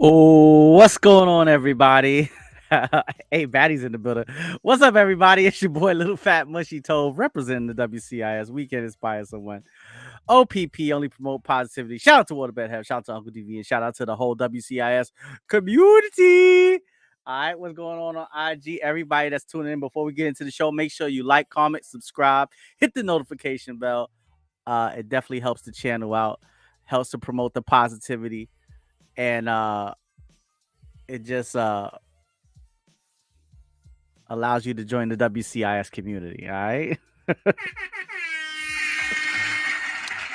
Oh, what's going on, everybody? Hey, Batty's in the building. What's up, everybody? It's your boy, Little Fat Mushy Tove, representing the WCIS Weekend Inspire Someone. OPP, only promote positivity. Shout out to Waterbed Health, shout out to Uncle DV, and shout out to the whole WCIS community. All right, what's going on IG? Everybody that's tuning in, before we get into the show, make sure you like, comment, subscribe, hit the notification bell. It definitely helps the channel out, helps to promote the positivity, and it just allows you to join the WCIS community. All right.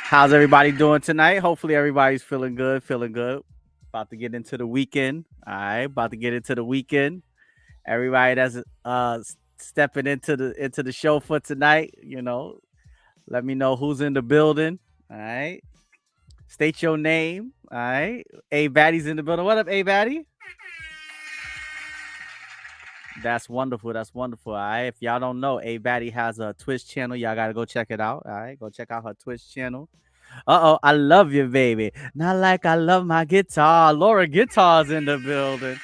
How's everybody doing tonight? Hopefully everybody's feeling good, About to get into the weekend. All right, about to get into the weekend. Everybody that's stepping into the show for tonight, let me know who's in the building. All right. State your name. All right. A Batty's in the building. What up, A Batty? That's wonderful. That's wonderful. All right. If y'all don't know, A Batty has a Twitch channel. Y'all gotta go check it out. All right. Go check out her Twitch channel. I love you, baby. Not like I love my guitar. Laura Guitar's in the building.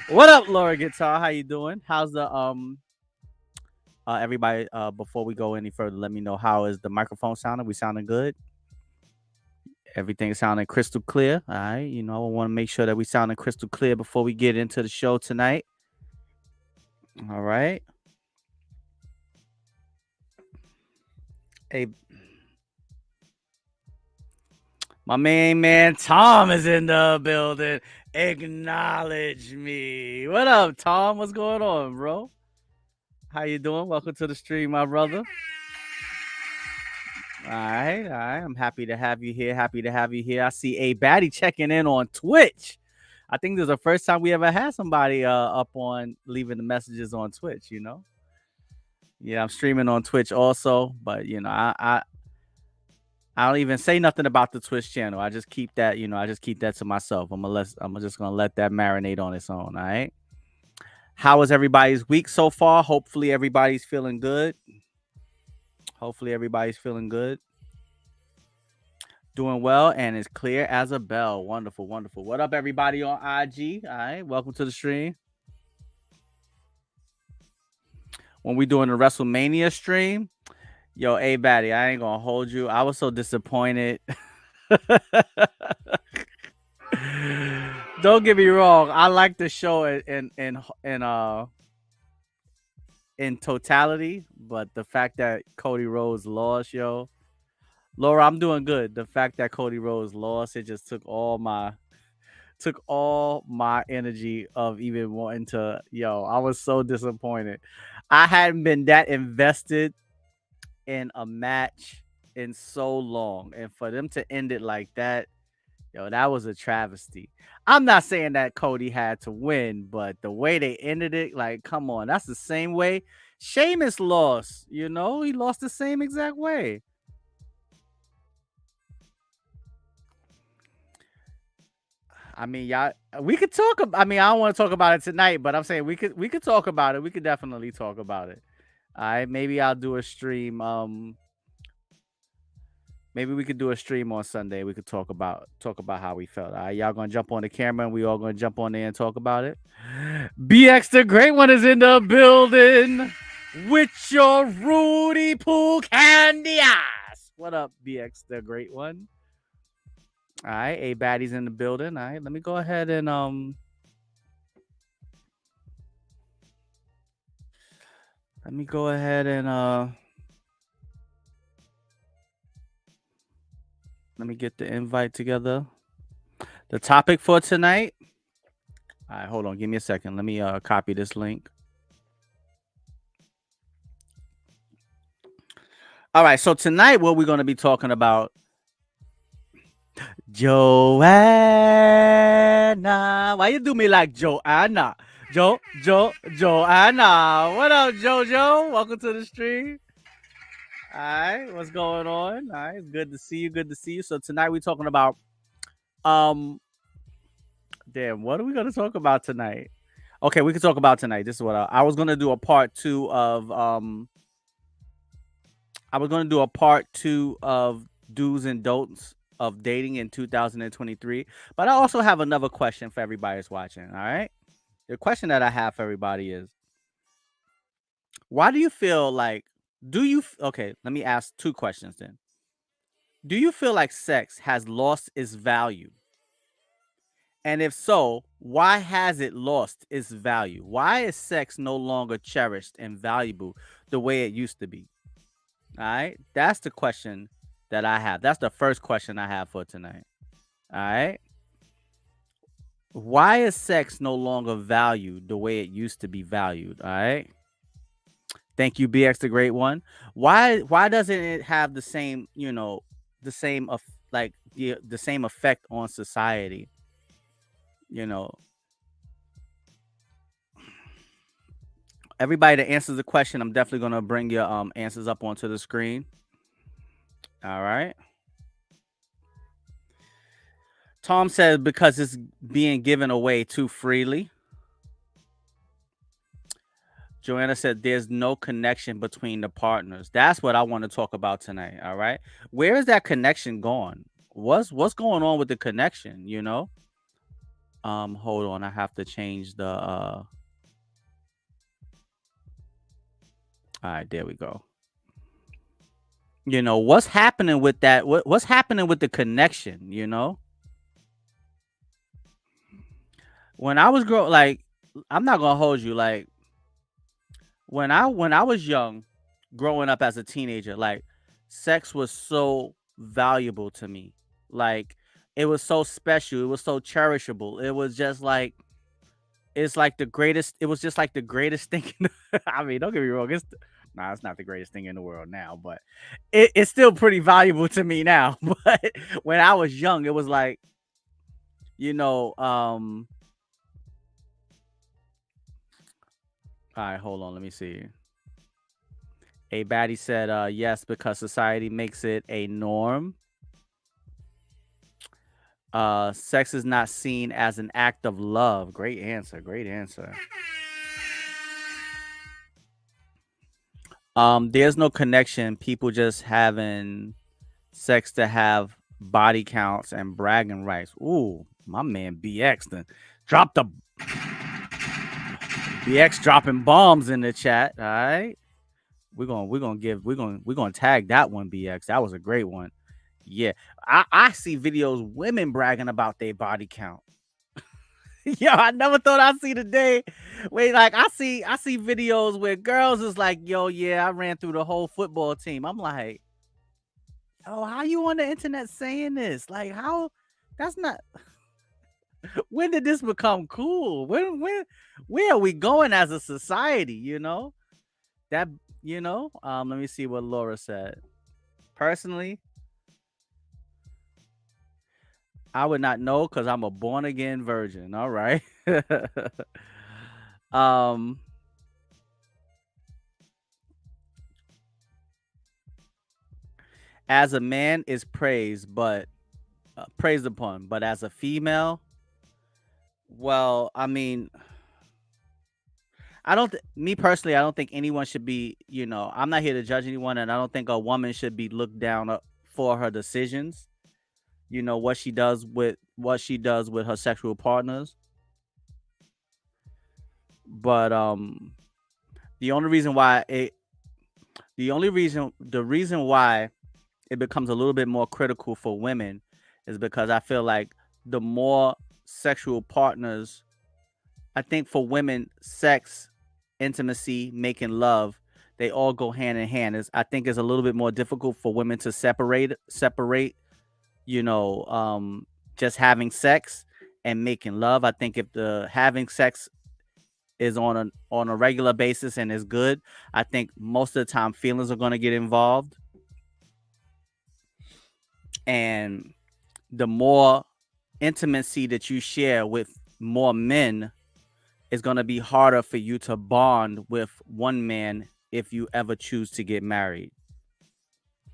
What up, Laura Guitar? How you doing? How's the everybody before we go any further, let me know how is the microphone sounding? We sounding good? Everything sounding crystal clear. All right. I want to make sure that we sounding crystal clear before we get into the show tonight. All right. Hey, my main man Tom is in the building. Acknowledge me. What up, Tom? What's going on, bro? How you doing? Welcome to the stream, my brother. All right. I'm happy to have you here. I see A Batty checking in on Twitch. I think this is the first time we ever had somebody up on leaving the messages on Twitch, Yeah, I'm streaming on Twitch also, but I don't even say nothing about the Twitch channel. I just keep that, to myself. I'm just gonna let that marinate on its own. All right. How was everybody's week so far? Hopefully everybody's feeling good. Doing well and as clear as a bell. Wonderful, wonderful. What up, everybody on IG? All right, welcome to the stream. When we doing the WrestleMania stream, yo, A Batty, I ain't gonna hold you. I was so disappointed. Don't get me wrong. I like the show in totality, but the fact that Cody Rhodes lost, yo. Laura, I'm doing good. The fact that Cody Rhodes lost, it just took all my energy of even wanting to, I was so disappointed. I hadn't been that invested in a match in so long. And for them to end it like that, that was a travesty. I'm not saying that Cody had to win, but the way they ended it, like, come on, that's the same way Sheamus lost. He lost the same exact way. I mean, y'all, we could talk. I mean, I don't want to talk about it tonight, but I'm saying we could talk about it. We could definitely talk about it. All right, maybe I'll do a stream. Maybe we could do a stream on Sunday. We could talk about how we felt. All right, y'all gonna jump on the camera and we all gonna jump on there and talk about it. BX the Great One is in the building with your Rudy Poo candy ass. What up, BX the Great One? All right, A Batty's in the building. All right, let me go ahead and let me get the invite together. The topic for tonight. All right, hold on. Give me a second. Let me copy this link. All right, so tonight what we're going to be talking about, Joanna. Why you do me like Joanna? Joanna. What up, JoJo? Welcome to the stream. All right, what's going on? All right, good to see you. So tonight we're talking about damn, what are we gonna talk about tonight? Okay, we can talk about tonight. This is what I was gonna do a part two of do's and don'ts of dating in 2023. But I also have another question for everybody that's watching. All right. The question that I have for everybody is, why do you feel like, okay, let me ask two questions then. Do you feel like sex has lost its value? And if so, why has it lost its value? Why is sex no longer cherished and valuable the way it used to be? All right. That's the question that I have. That's the first question I have for tonight. All right. Why is sex no longer valued the way it used to be valued? All right. Thank you, BX the Great One. Why doesn't it have the same, the same of like the same effect on society? You know, everybody that answers the question, I'm definitely gonna bring your answers up onto the screen. All right. Tom says because it's being given away too freely. Joanna said there's no connection between the partners. That's what I want to talk about tonight. All right. Where is that connection gone? What's going on with the connection, Hold on, I have to change the all right, there we go. What's happening with that? What's happening with the connection? When I was like, I'm not gonna hold you, like when I was young, growing up as a teenager, like sex was so valuable to me. Like it was so special, it was so cherishable. It was just like it's like the greatest, it was just like the greatest thing. I mean, don't get me wrong, it's not the greatest thing in the world now, but it's still pretty valuable to me now. But when I was young, it was like, you know, um all right, hold on, let me see. A baddie said, yes, because society makes it a norm. Sex is not seen as an act of love. Great answer. Great answer. There's no connection. People just having sex to have body counts and bragging rights. Ooh, my man BX then dropped the BX dropping bombs in the chat. All right. We're gonna tag that one, BX. That was a great one. Yeah. I see videos women bragging about their body count. Yo, I never thought I'd see the day. Wait, like I see videos where girls is like, yo, yeah, I ran through the whole football team. I'm like, oh, how you on the internet saying this? Like, how? That's not. When did this become cool? Where are we going as a society? That Let me see what Laura said. Personally, I would not know because I'm a born again virgin. All right. um. As a man is praised, but praised upon, but as a female, well, I mean, me personally, I don't think anyone should be, I'm not here to judge anyone, and I don't think a woman should be looked down for her decisions. What she does with her sexual partners. But the only reason why it, the reason why it becomes a little bit more critical for women is because I feel like the more sexual partners, I think for women, sex, intimacy, making love, they all go hand in hand. I think it's a little bit more difficult for women to separate, you know, um, just having sex and making love. I think if the having sex is on a regular basis and is good, I think most of the time feelings are going to get involved, and the more intimacy that you share with more men, it's going to be harder for you to bond with one man if you ever choose to get married.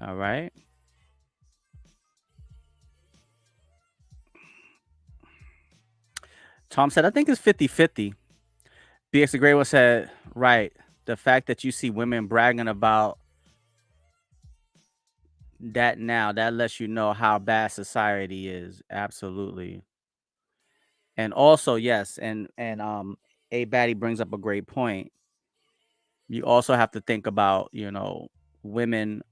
All right. Tom said, I think it's 50-50. BX the Great One said, right. The fact that you see women bragging about that lets you know how bad society is. Absolutely. And also, yes, and A Batty brings up a great point. You also have to think about, women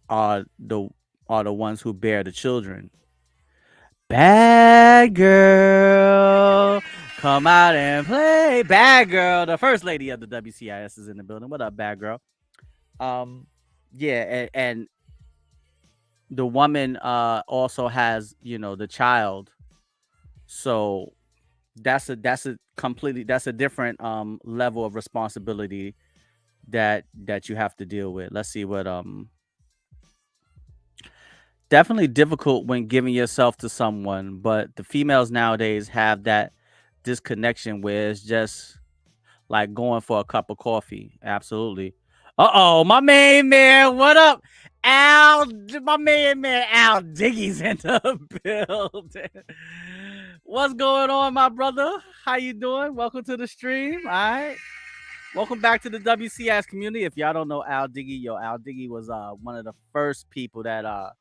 are the ones who bear the children. Bad girl, come out and play. Bad girl, the first lady of the WCIS is in the building. What up, bad girl? Um, yeah, and the woman also has, the child. So that's a different level of responsibility that you have to deal with. Let's see what definitely difficult when giving yourself to someone, but the females nowadays have that disconnection where it's just like going for a cup of coffee. Absolutely. Uh-oh, my main man, what up? My main man Al Diggy's in the building. What's going on, my brother? How you doing? Welcome to the stream. All right. Welcome back to the WCS community. If y'all don't know Al Diggy, Al Diggy was one of the first people that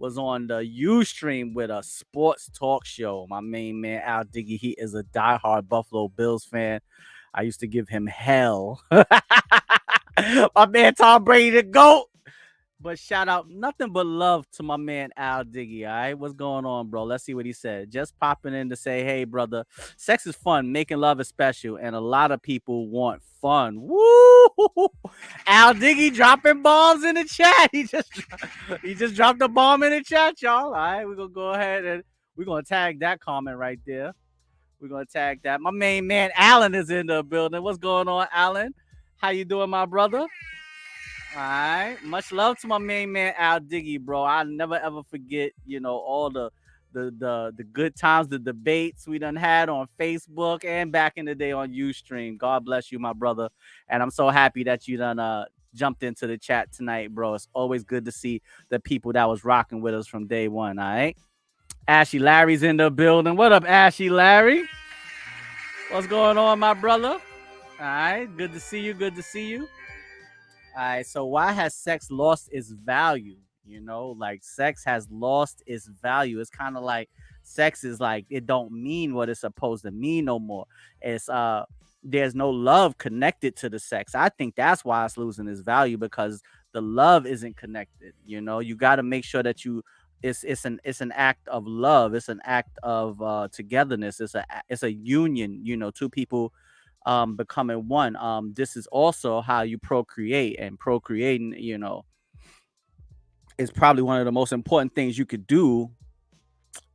was on the Ustream with a sports talk show. My main man Al Diggy, he is a diehard Buffalo Bills fan. I used to give him hell. My man Tom Brady the GOAT. But shout out, nothing but love to my man Al Diggy. All right, what's going on, bro? Let's see what he said. Just popping in to say, hey, brother, sex is fun, making love is special, and a lot of people want fun. Woo! Al Diggy dropping bombs in the chat. He just dropped a bomb in the chat, y'all. All right, we're gonna go ahead and we're gonna tag that comment right there. We're gonna tag that. My main man Alan is in the building. What's going on, Alan? How you doing, my brother? All right. Much love to my main man Al Diggy, bro. I'll never ever forget, all the good times, the debates we done had on Facebook and back in the day on Ustream. God bless you, my brother. And I'm so happy that you done jumped into the chat tonight, bro. It's always good to see the people that was rocking with us from day one. All right. Ashy Larry's in the building. What up, Ashy Larry? What's going on, my brother? All right. Good to see you. Good to see you. All right, so why has sex lost its value? Like sex has lost its value. It's kind of like sex is like it don't mean what it's supposed to mean no more. It's there's no love connected to the sex. I think that's why it's losing its value because the love isn't connected. You got to make sure that you it's an act of love. It's an act of togetherness. It's a union. Two people becoming one. This is also how you procreate, and procreating is probably one of the most important things you could do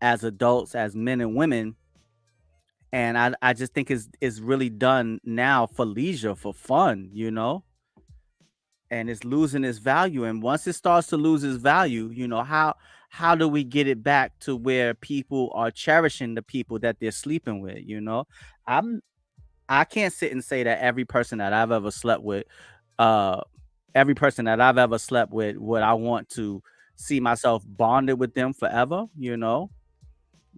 as adults, as men and women. And I just think is really done now for leisure, for fun, and it's losing its value. And once it starts to lose its value, how do we get it back to where people are cherishing the people that they're sleeping with? I'm I can't sit and say that every person that I've ever slept with, uh, every person that I've ever slept with, would I want to see myself bonded with them forever?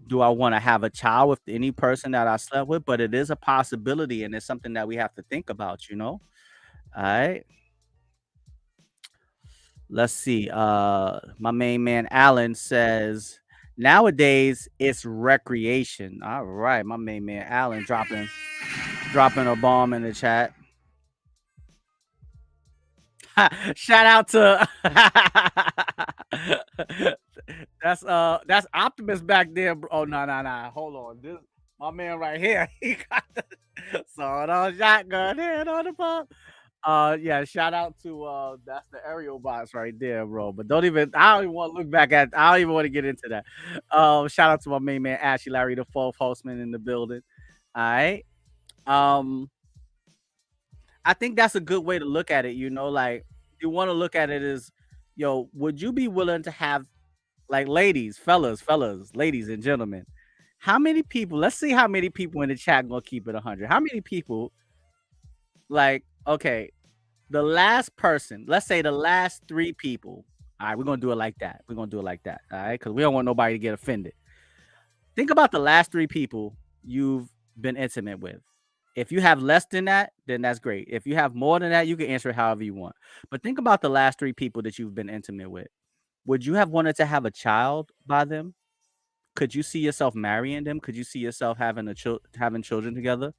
Do I want to have a child with any person that I slept with? But it is a possibility, and it's something that we have to think about. All right. Let's see. My main man Alan says nowadays it's recreation. All right, my main man Alan dropping a bomb in the chat. Shout out to that's Optimus back there. Oh no. Hold on. This my man right here. He got the sawed on shotgun head on the pump. Yeah, shout out to that's the aerial box right there, bro. But I don't even want to look back at I don't even want to get into that. Shout out to my main man Ashley Larry, the fourth hostman in the building. All right. Um I think that's a good way to look at it, like you want to look at it as, would you be willing to have like ladies, fellas, ladies and gentlemen, how many people, let's see how many people in the chat gonna keep it 100. How many people like, okay, the last person, let's say the last 3 people. All right, we're gonna do it like that. We're gonna do it like that. All right, because we don't want nobody to get offended. Think about the last 3 people you've been intimate with. If you have less than that, then that's great. If you have more than that, you can answer it however you want. But think about the last 3 people that you've been intimate with. Would you have wanted to have a child by them? Could you see yourself marrying them? Could you see yourself having children together?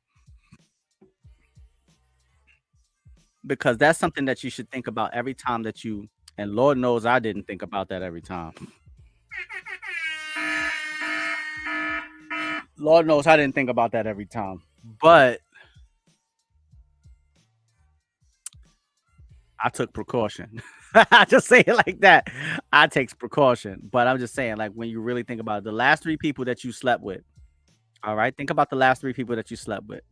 Because that's something that you should think about every time that you and Lord knows I didn't think about that every time. Lord knows I didn't think about that every time. But I took precaution. I just say it like that. I takes precaution. But I'm just saying, like, when you really think about it, the last 3 people that you slept with, all right? Think about the last 3 people that you slept with.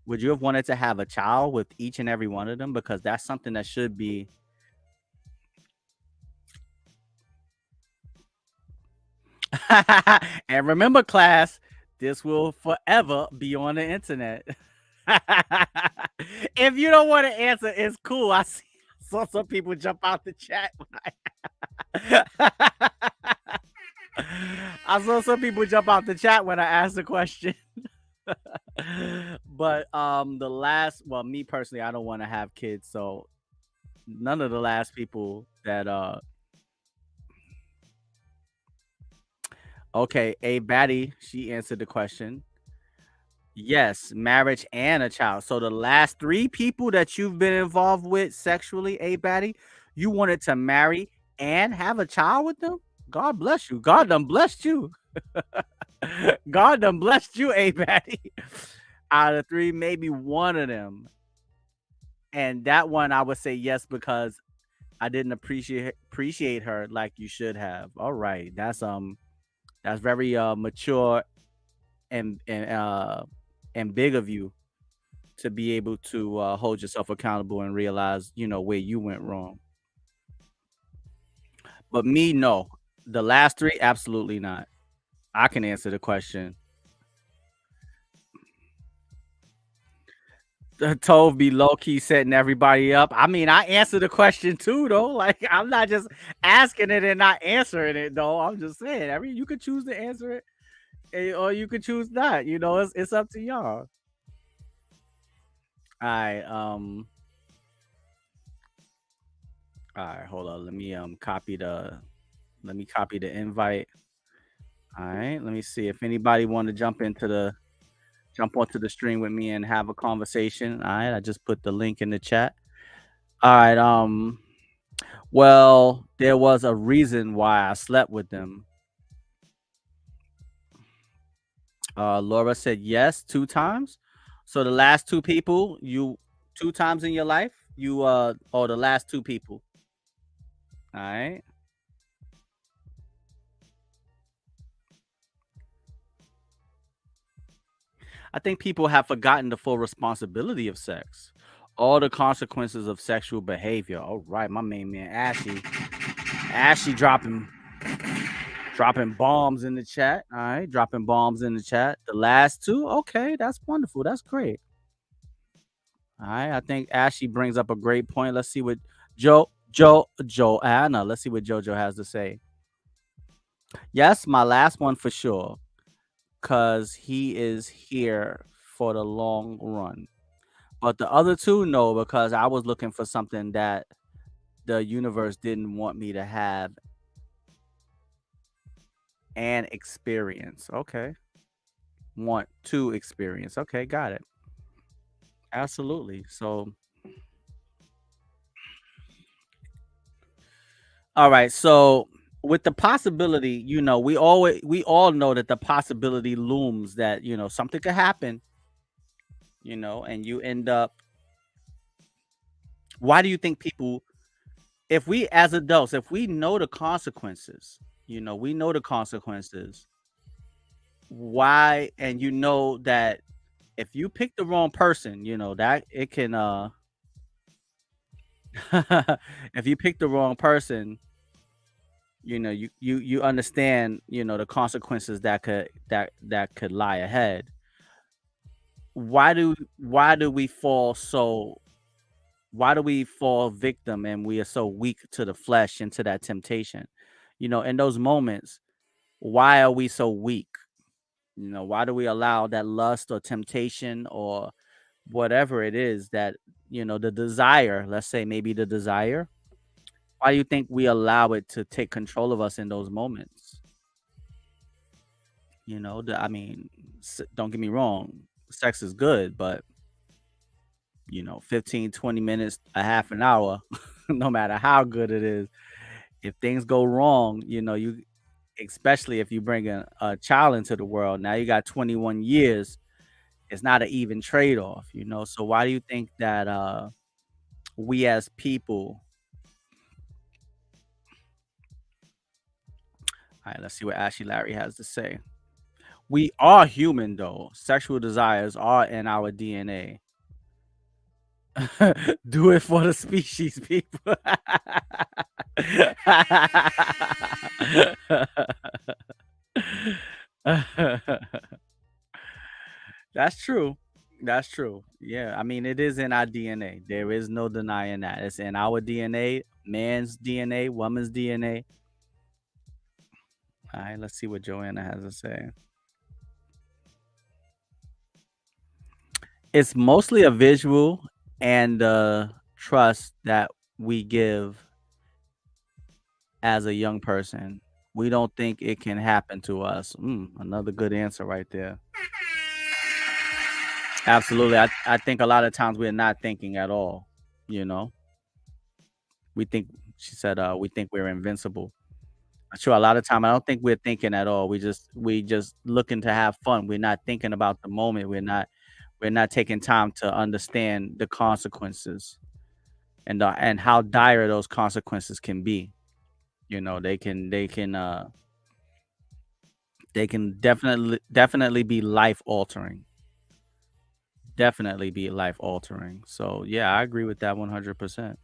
Would you have wanted to have a child with each and every one of them? Because that's something that should be. And remember, class, this will forever be on the internet. If you don't want to answer, it's cool. Saw some people jump out the chat. I saw some people jump out the chat when I asked the question. But the last, well, me personally, I don't want to have kids, so none of the last people that okay, a baddie, she answered the question. Yes, marriage and a child. So the last 3 people that you've been involved with sexually, a baddie, you wanted to marry and have a child with them? God bless you. God done blessed you. God done blessed you, a baddie. Out of 3, maybe one of them. And that one I would say yes because I didn't appreciate her like you should have. All right. That's very mature and and big of you to be able to hold yourself accountable and realize, where you went wrong. But me, no. The last 3, absolutely not. I can answer the question. Tove be low key setting everybody up. I mean, I answer the question too, though. Like, I'm not just asking it and not answering it, though. I'm just saying, you could choose to answer it, or you could choose not. It's up to y'all. All right. All right. Hold on. Let me copy the invite. All right. Let me see if anybody want to jump onto the stream with me and have a conversation. All right. I just put the link in the chat. All right. Well, there was a reason why I slept with them. Laura said yes 2 times. So the last 2 people, you 2 times in your life, or the last 2 people. All right. I think people have forgotten the full responsibility of sex, all the consequences of sexual behavior. All right, my main man Ashley dropping bombs in the chat. All right, dropping bombs in the chat. The last 2, okay, that's wonderful. That's great. All right, I think Ashley brings up a great point. Let's see what Joanna. Let's see what JoJo has to say. Yes, my last one for sure, cause he is here for the long run. But the other 2, no, because I was looking for something that the universe didn't want me to have and experience. Okay. Want to experience. Okay, got it. Absolutely. So, all right. So, with the possibility, we all know that the possibility looms that, something could happen, and you end up. Why do you think people, if we as adults, if we know the consequences, we know the consequences, why, and that if you pick the wrong person, that it can if you pick the wrong person, you understand, the consequences that could lie ahead. Why do we fall victim and we are so weak to the flesh and to that temptation? In those moments, why are we so weak? Why do we allow that lust or temptation or whatever it is that, the desire, let's say maybe the desire, why do you think we allow it to take control of us in those moments? I mean, don't get me wrong, sex is good, but 15, 20 minutes, a half an hour, no matter how good it is, if things go wrong, especially if you bring a child into the world, now you got 21 years. It's not an even trade-off. So why do you think that we as people, all right, let's see what Ashley Larry has to say. We are human though. Sexual desires are in our DNA. Do it for the species, people. That's true. That's true. Yeah, I mean, it is in our DNA. There is no denying that. It's in our DNA, man's DNA, woman's DNA. All right, let's see what Joanna has to say. It's mostly a visual and trust that we give as a young person. We don't think it can happen to us. Another good answer right there. Absolutely. I think a lot of times we're not thinking at all. You know, we think, she said, we think we're invincible. Sure, a lot of time I don't think we're thinking at all. We just looking to have fun. We're not thinking about the moment. We're not taking time to understand the consequences and how dire those consequences can be. They can definitely be life altering. Definitely be life altering. So yeah, I agree with that 100%.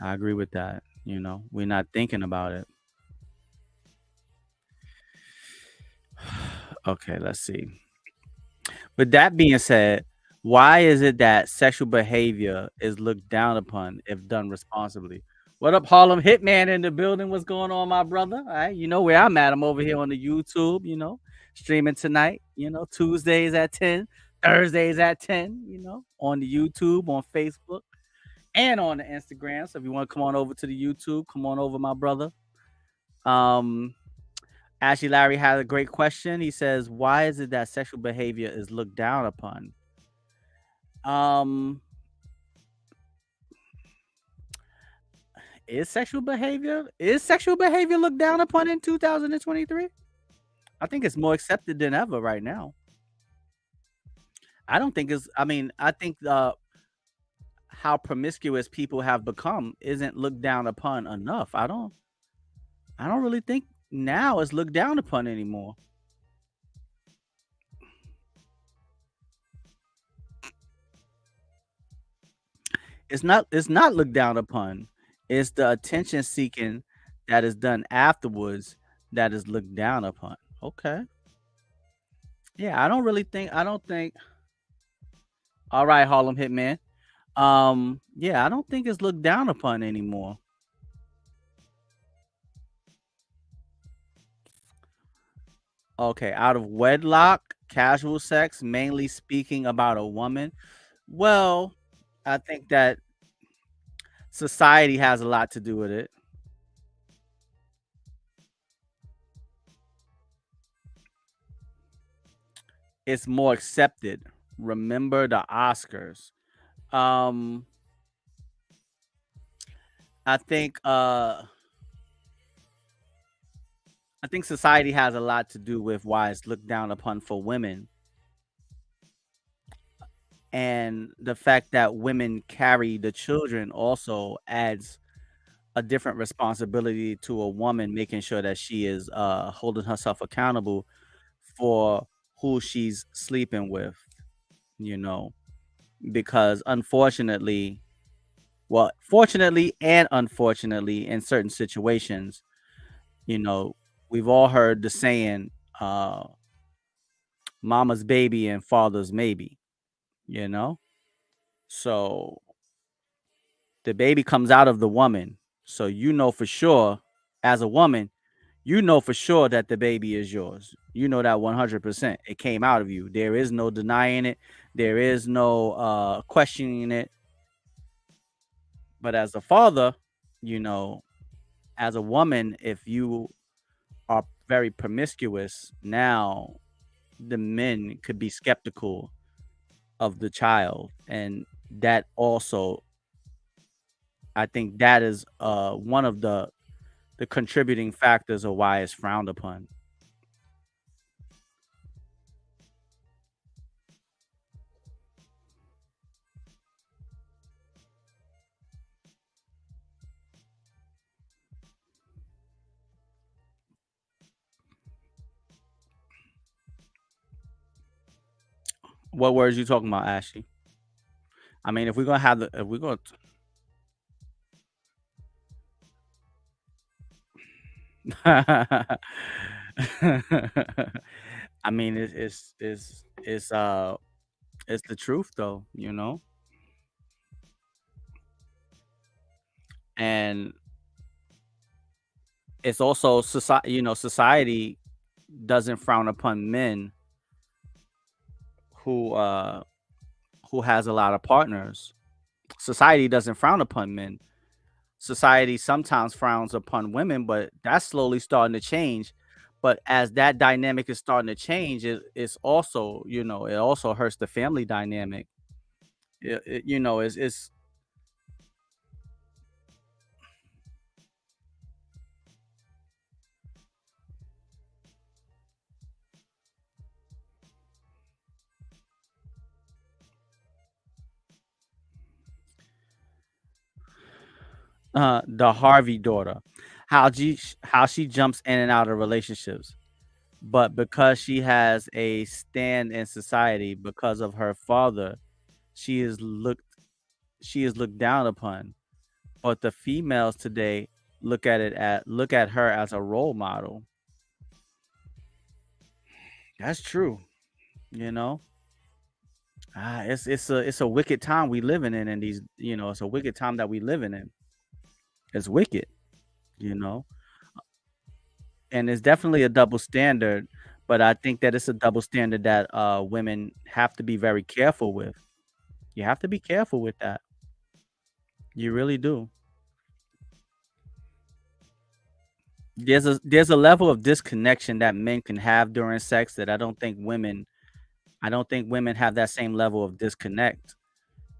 I agree with that. We're not thinking about it. Okay, let's see. With that being said, why is it that sexual behavior is looked down upon if done responsibly? What up, Harlem Hitman in the building? What's going on, my brother? All right, you know where I'm at. I'm over here on the YouTube, streaming tonight, Tuesdays at 10, Thursdays at 10, on the YouTube, on Facebook, and on the Instagram. So if you want to come on over to the YouTube, come on over, my brother. Um, Ashley Larry had a great question. He says, why is it that sexual behavior is looked down upon? Um, is sexual behavior looked down upon in 2023? I think it's more accepted than ever right now. I don't think it's I mean, I think how promiscuous people have become isn't looked down upon enough. I don't really think now it's looked down upon anymore. It's not looked down upon. It's the attention seeking that is done afterwards that is looked down upon. Okay. Yeah, I don't think all right, Harlem Hitman. Yeah, I don't think it's looked down upon anymore. Okay, out of wedlock, casual sex, mainly speaking about a woman. Well, I think that society has a lot to do with it. It's more accepted. Remember the Oscars. Um, I think I think society has a lot to do with why it's looked down upon for women, and the fact that women carry the children also adds a different responsibility to a woman, making sure that she is holding herself accountable for who she's sleeping with, you know, because unfortunately, well, fortunately and unfortunately, in certain situations, you know, we've all heard the saying, uh, mama's baby and father's maybe, you know? So the baby comes out of the woman. So you know for sure, as a woman, you know for sure that the baby is yours. You know that 100%. It came out of you. There is no denying it. There is no questioning it. But as a father, you know, as a woman, if you are very promiscuous, now the men could be skeptical of the child. And that also, I think that is one of the contributing factors of why it's frowned upon. What words you talking about, Ashley? I mean, if we're gonna have the if we're gonna I mean, it's the truth though, you know? And it's also society, you know, society doesn't frown upon men who uh who has a lot of partners. Society doesn't frown upon men. Society sometimes frowns upon women, but that's slowly starting to change. But as that dynamic is starting to change, it's also, you know, it also hurts the family dynamic. You know, it's the Harvey daughter, how she jumps in and out of relationships, but because she has a stand in society because of her father, she is looked she is looked down upon. But the females today look at her as a role model. That's true. You know, it's a wicked time we living in these. You know, it's a wicked time that we living in. It's wicked. You know, and it's definitely a double standard. But I think that it's a double standard that women have to be very careful with. You have to be careful with that. You really do. There's a level of disconnection that men can have during sex that I don't think women have that same level of disconnect.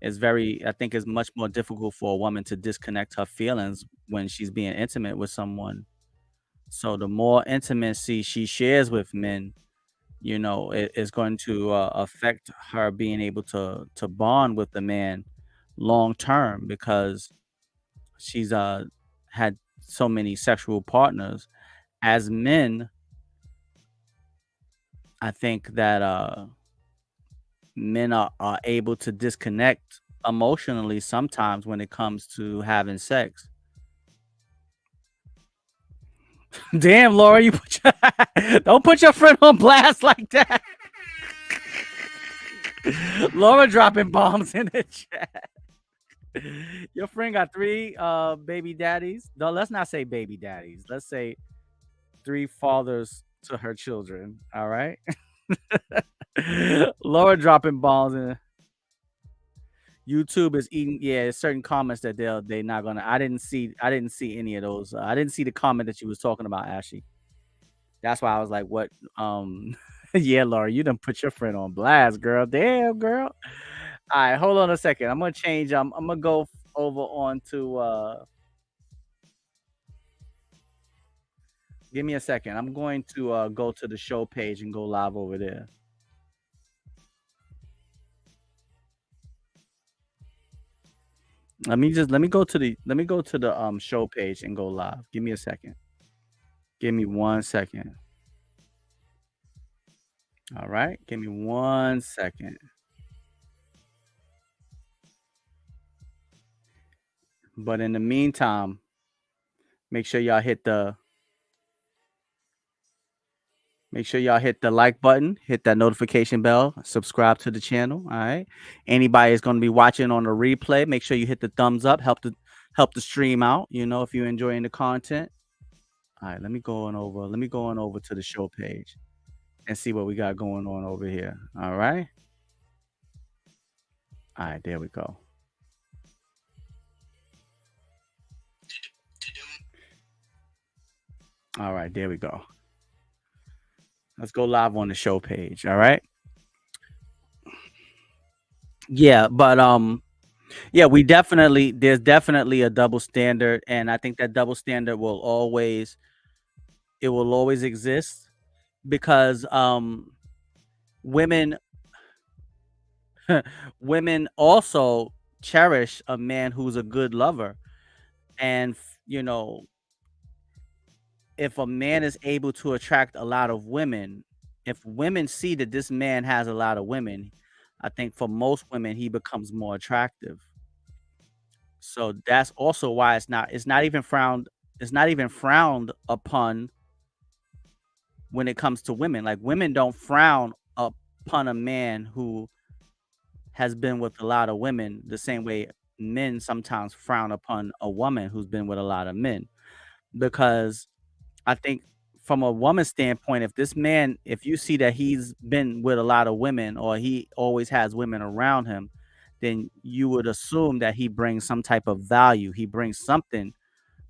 It's very I think it's much more difficult for a woman to disconnect her feelings when she's being intimate with someone. So the more intimacy she shares with men, you know, it is going to affect her being able to bond with the man long term because she's had so many sexual partners. As men, I think that men are able to disconnect emotionally sometimes when it comes to having sex. Damn, Laura, you put your, don't put your friend on blast like that. Laura dropping bombs in the chat. Your friend got three baby daddies. No, let's not say baby daddies. Let's say three fathers to her children. All right. Laura dropping bombs in YouTube is eating. Yeah, certain comments that they not gonna. I didn't see any of those. I didn't see the comment that you was talking about, Ashley. That's why I was like, what? Yeah, Laura, you done put your friend on blast, girl. Damn, girl. All right, hold on a second. I'm gonna change. I'm gonna go over on to. Give me a second. I'm going to go to the show page and go live over there. Let me go to the show page and go live. Give me a second. Give me 1 second. All right. Give me 1 second. But in the meantime, make sure y'all hit the make sure y'all hit the like button, hit that notification bell, subscribe to the channel. All right. Anybody is going to be watching on the replay, make sure you hit the thumbs up, help the stream out, you know, if you're enjoying the content. All right, let me go on over. Let me go on over to the show page and see what we got going on over here. All right. All right, there we go. All right, there we go. Let's go live on the show page. All right. Yeah, but yeah, we definitely there's definitely a double standard, and I think that double standard will always exist because women women also cherish a man who's a good lover, and if a man is able to attract a lot of women, if women see that this man has a lot of women, I think for most women he becomes more attractive. So that's also why it's not even frowned upon when it comes to women. Like women don't frown upon a man who has been with a lot of women the same way men sometimes frown upon a woman who's been with a lot of men. Because I think from a woman's standpoint, if you see that he's been with a lot of women or he always has women around him, then you would assume that he brings some type of value. He brings something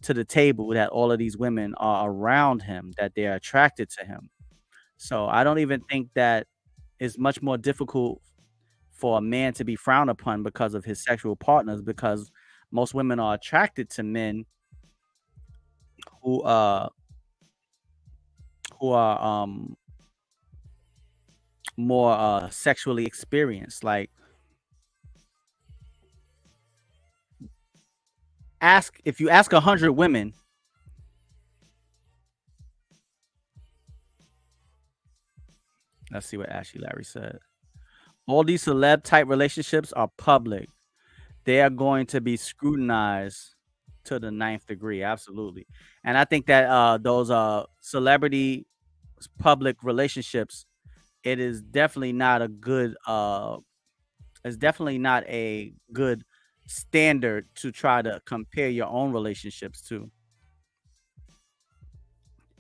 to the table that all of these women are around him, that they're attracted to him. So I don't even think that it's much more difficult for a man to be frowned upon because of his sexual partners, because most women are attracted to men who uh who are more sexually experienced. Like ask if you ask 100 women. Let's see what Ashley Larry said. All these celeb type relationships are public. They are going to be scrutinized to the ninth degree. Absolutely. And I think that those celebrity public relationships, it is definitely not a good it's definitely not a good standard to try to compare your own relationships to.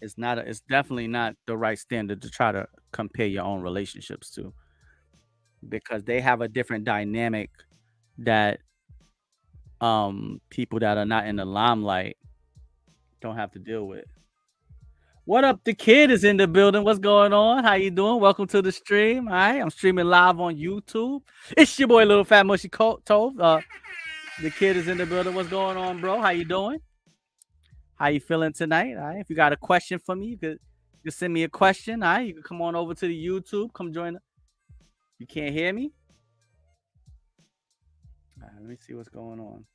It's definitely not the right standard to try to compare your own relationships to, because they have a different dynamic that people that are not in the limelight don't have to deal with. What up? The kid is in the building. What's going on? How you doing? Welcome to the stream. All right, I'm streaming live on YouTube. It's your boy, Little Fat Mushy Tove. The kid is in the building. What's going on, bro? How you doing? How you feeling tonight? All right. If you got a question for me, you could just send me a question. All right. You can come on over to the YouTube. Come join. You can't hear me? All right, let me see what's going on.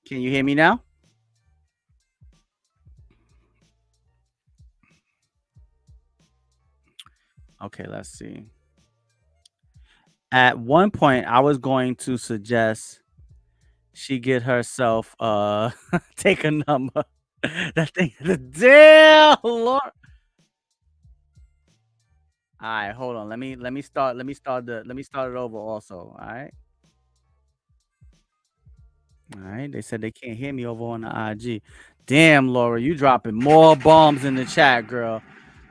Can you hear me now? Okay, let's see. At one point, I was going to suggest she get herself take a number. That thing the damn Lord. All right, hold on. Let me start it over also. All right. All right. They said they can't hear me over on the IG. Damn, Laura, you dropping more bombs in the chat, girl.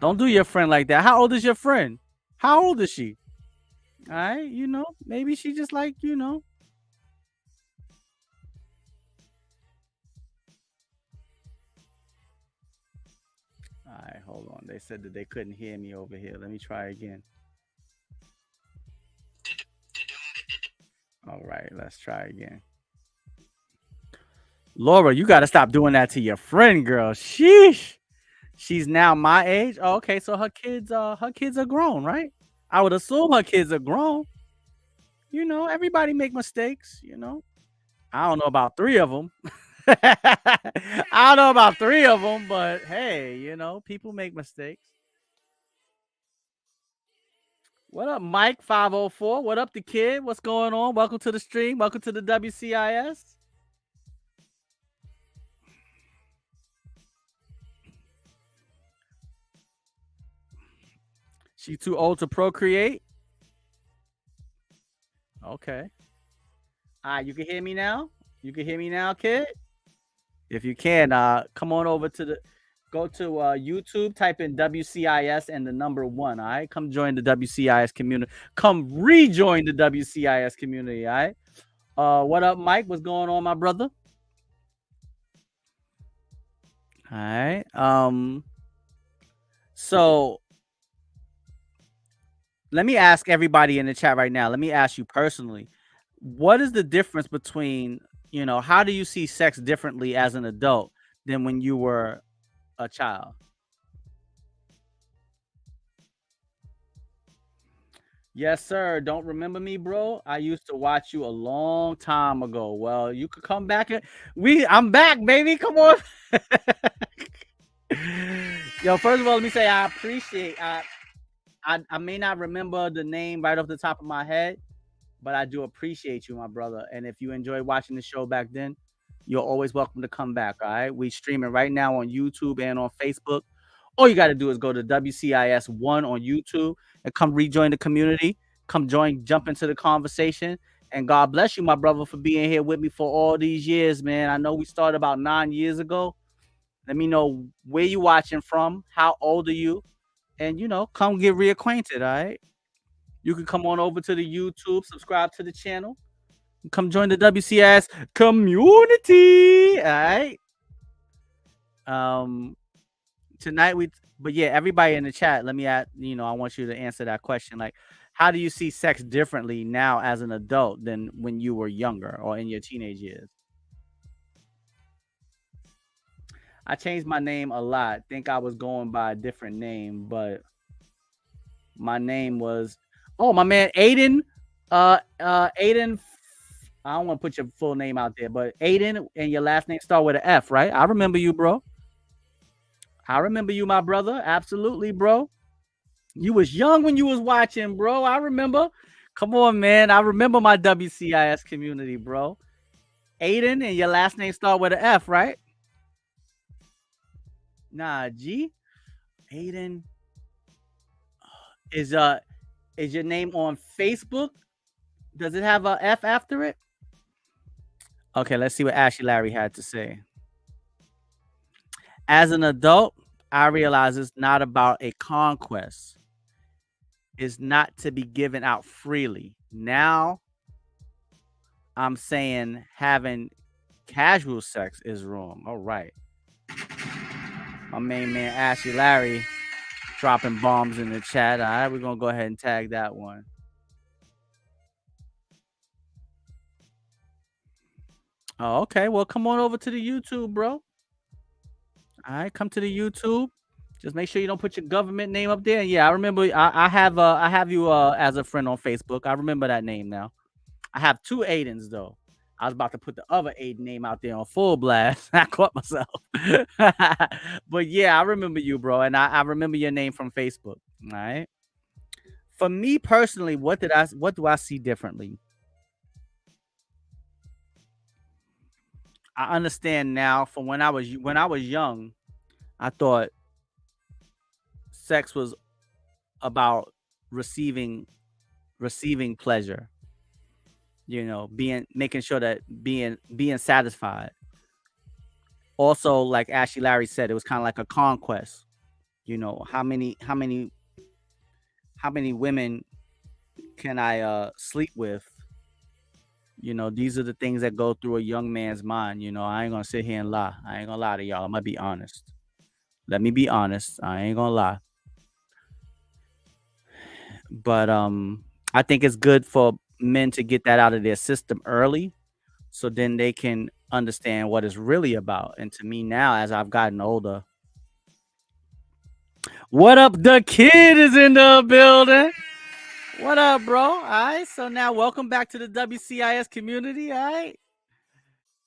Don't do your friend like that. How old is your friend? How old is she? All right, maybe she just like. All right, hold on. They said that they couldn't hear me over here. Let me try again. All right, let's try again. Laura, you got to stop doing that to your friend, girl. Sheesh. She's now my age. Oh, okay, so her kids are grown, right? I would assume her kids are grown. Everybody make mistakes. I don't know about three of them. I don't know about three of them, but hey, people make mistakes. What up, Mike 504? What up, the kid? What's going on? Welcome to the stream. Welcome to the WCIS. She too old to procreate. Okay. All right, you can hear me now? You can hear me now, kid? If you can, come on over to the go to YouTube, type in WCIS and the number one. All right, come join the WCIS community. Come rejoin the WCIS community. All right. What up, Mike? What's going on, my brother? All right. So let me ask everybody in the chat right now. Let me ask you personally, what is the difference between, how do you see sex differently as an adult than when you were a child? Yes, sir. Don't remember me, bro? I used to watch you a long time ago. Well, you could come back and I'm back, baby. Come on. Yo, first of all, let me say I appreciate I may not remember the name right off the top of my head, but I do appreciate you, my brother. And if you enjoyed watching the show back then, you're always welcome to come back. All right. We streaming right now on YouTube and on Facebook. All you got to do is go to WCIS1 on YouTube and come rejoin the community. Come jump into the conversation. And God bless you, my brother, for being here with me for all these years, man. I know we started about 9 years ago. Let me know where you watching from, how old are you, and come get reacquainted. All right. You can come on over to the YouTube, subscribe to the channel, come join the WCIS community. All right. Um, Tonight but yeah, everybody in the chat, let me add, I want you to answer that question. Like, how do you see sex differently now as an adult than when you were younger or in your teenage years? I changed my name a lot. Think I was going by a different name, but my name was my man Aiden. Aiden. I don't want to put your full name out there, but Aiden and your last name start with an F, right? I remember you, bro. I remember you, my brother. Absolutely, bro. You was young when you was watching, bro. I remember. Come on, man. I remember my WCIS community, bro. Aiden and your last name start with an F, right? Nah, G. Aiden is your name on Facebook? Does it have a F after it? Okay, let's see what Ashley Larry had to say. As an adult, I realize it's not about a conquest. It's not to be given out freely. Now I'm saying having casual sex is wrong. All right. My main man Ashley Larry dropping bombs in the chat. All right, we're gonna go ahead and tag that one. Oh, okay. Well, come on over to the YouTube, bro. All right, come to the YouTube. Just make sure you don't put your government name up there. Yeah, I remember. I have you as a friend on Facebook. I remember that name now. I have two Aidens though. I was about to put the other Aiden name out there on full blast. I caught myself. But yeah, I remember you, bro, and I remember your name from Facebook. All right. For me personally, what do I see differently? I understand now. From when I was young, I thought sex was about receiving pleasure. Making sure that being satisfied. Also, like Ashley Larry said, it was kind of like a conquest. How many women can I sleep with? These are the things that go through a young man's mind. I ain't gonna sit here and lie. I ain't gonna lie to y'all. I'm gonna be honest. Let me be honest. I ain't gonna lie. But I think it's good for men to get that out of their system early, so then they can understand what it's really about. And to me now, as I've gotten older, what up? The kid is in the building. What up, bro? All right. So now, welcome back to the WCIS community. All right.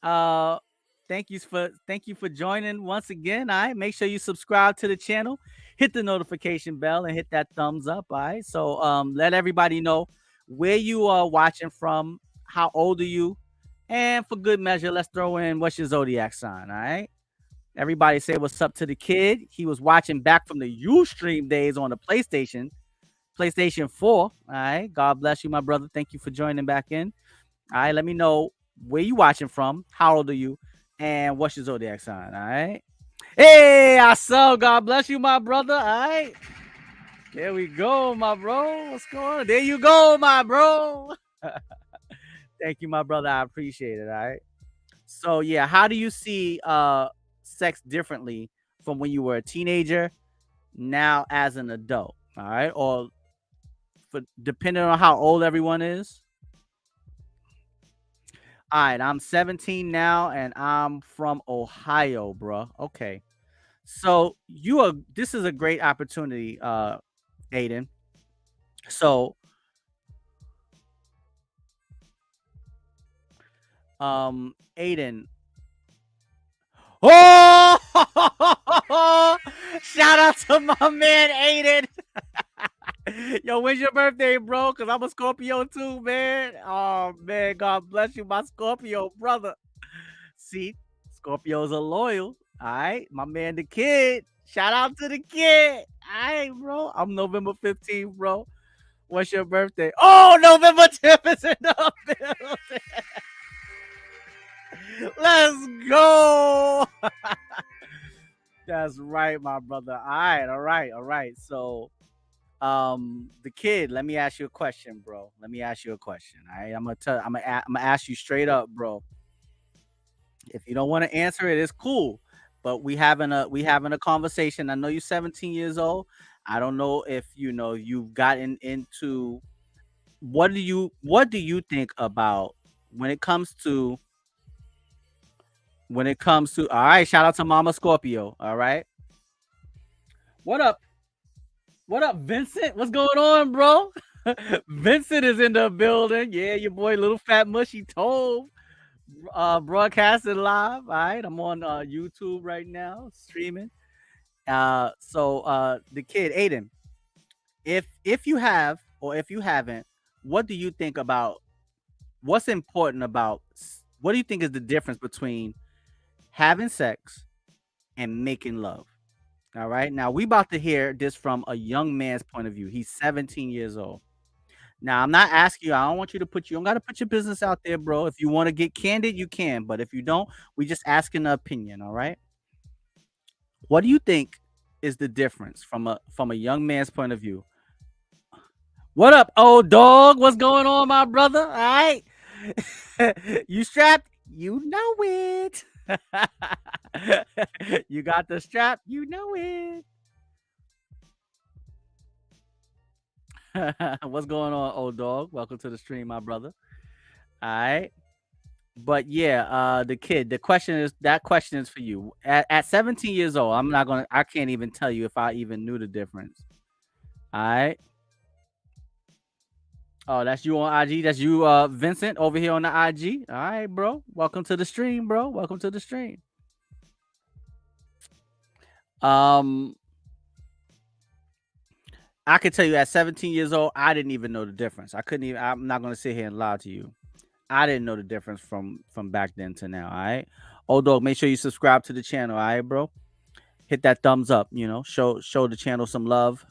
Uh, thank you for joining once again. All right. Make sure you subscribe to the channel, hit the notification bell, and hit that thumbs up. All right. So let everybody know where you are watching from, how old are you, and for good measure, let's throw in what's your zodiac sign. All right. Everybody say what's up to the kid. He was watching back from the Ustream days on the PlayStation. PlayStation 4. All right. God bless you, my brother. Thank you for joining back in. All right. Let me know where you watching from. How old are you? And what's your zodiac sign? All right. Hey, I saw. God bless you, my brother. All right. There we go, my bro. What's going on? There you go, my bro. Thank you, my brother. I appreciate it. All right. So yeah, how do you see sex differently from when you were a teenager now as an adult? All right. Or for depending on how old everyone is. All right, I'm 17 now and I'm from Ohio, bro. Okay. So you are this is a great opportunity, Aiden. So Aiden. Oh shout out to my man Aiden. Yo, when's your birthday, bro? Cause I'm a Scorpio too, man. Oh man, God bless you, my Scorpio brother. See, Scorpios are loyal. All right, my man, the kid. Shout out to the kid. All right, bro. I'm November 15th, bro. What's your birthday? Oh, November 10th is in the building. Let's go. That's right, my brother. All right, all right, all right. So, the kid. Let me ask you a question, bro. Let me ask you a question. All right, I'm gonna ask you straight up, bro. If you don't want to answer it, it's cool. But we having a conversation. I know you're 17 years old. I don't know if you've gotten into what do you think about when it comes to all right, shout out to Mama Scorpio. All right. What up? What up, Vincent? What's going on, bro? Vincent is in the building. Yeah, your boy Little Fat Mushy Tove. Broadcasting live. All right. I'm on YouTube right now, streaming. So the kid, Aiden, if you have or if you haven't, what do you think about what's important about what do you think is the difference between having sex and making love? All right. Now we about to hear this from a young man's point of view. He's 17 years old. Now I'm not asking you, I don't want you don't gotta put your business out there, bro. If you want to get candid, you can. But if you don't, we just asking an opinion, all right? What do you think is the difference from a young man's point of view? What up, old dog? What's going on, my brother? All right. You strapped? You know it. You got the strap? You know it. What's going on, old dog? Welcome to the stream, my brother. All right. But yeah, the kid, that question is for you. At 17 years old, I can't even tell you if I even knew the difference. All right. Oh, that's you on IG. That's you, Vincent, over here on the IG. All right, bro. Welcome to the stream, bro. Welcome to the stream. Um, I can tell you at 17 years old, I didn't even know the difference. I couldn't even. I'm not gonna sit here and lie to you. I didn't know the difference from back then to now. All right, old dog. Make sure you subscribe to the channel. All right, bro. Hit that thumbs up. Show the channel some love.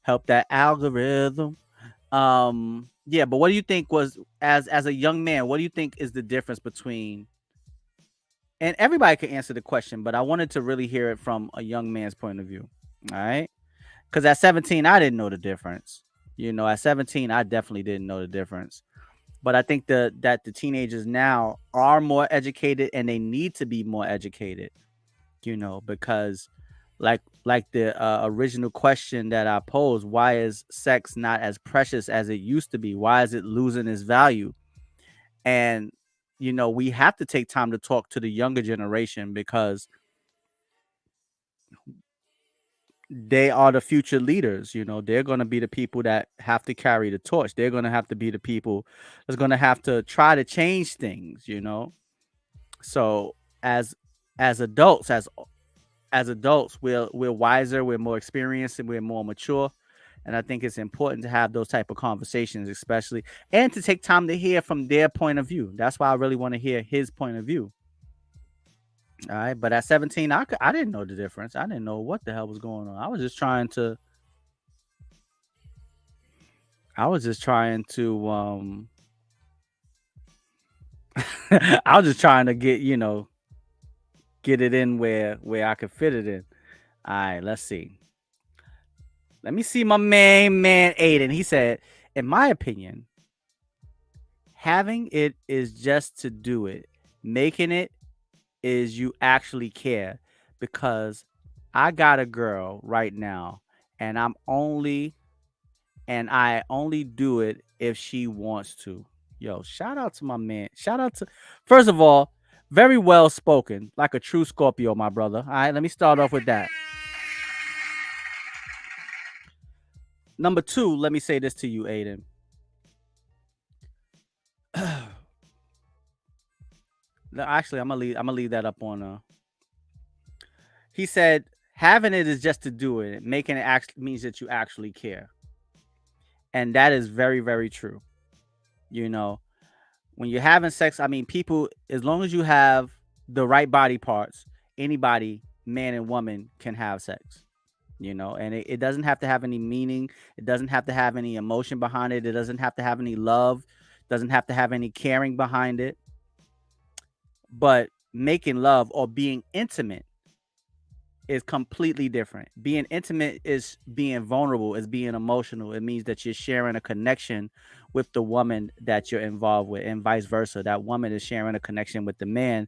Help that algorithm. Yeah, but what do you think was as a young man? What do you think is the difference between and everybody could answer the question, but I wanted to really hear it from a young man's point of view. All right. Because at 17, I didn't know the difference. At 17, I definitely didn't know the difference. But I think that the teenagers now are more educated and they need to be more educated, because like the original question that I posed, why is sex not as precious as it used to be? Why is it losing its value? And we have to take time to talk to the younger generation because they are the future leaders. They're going to be the people that have to carry the torch. They're going to have to be the people that's going to have to try to change things. So as adults, as adults, we're wiser, we're more experienced, and we're more mature. And I think it's important to have those type of conversations, especially, and to take time to hear from their point of view. That's why I really want to hear his point of view. All right, but at 17, I didn't know the difference. I didn't know what the hell was going on. I was just trying to. I was just trying to I was just trying to get, get it in where I could fit it in. All right, let's see. Let me see my man Aiden. He said, in my opinion, having it is just to do it. Making it is you actually care, because I got a girl right now and I only do it if she wants to. Yo, shout out to my man. Shout out to, first of all, very well spoken, like a true Scorpio, my brother. All right, let me start off with that. Number two, let me say this to you, Aiden. Actually, I'm gonna leave that up on he said having it is just to do it. Making it actually means that you actually care. And that is very, very true. You know, when you're having sex, I mean, people, as long as you have the right body parts, anybody, man and woman, can have sex. And it doesn't have to have any meaning. It doesn't have to have any emotion behind it. It doesn't have to have any love. Doesn't have to have any caring behind it. But making love or being intimate is completely different. Being intimate is being vulnerable, is being emotional. It means that you're sharing a connection with the woman that you're involved with, and vice versa. That woman is sharing a connection with the man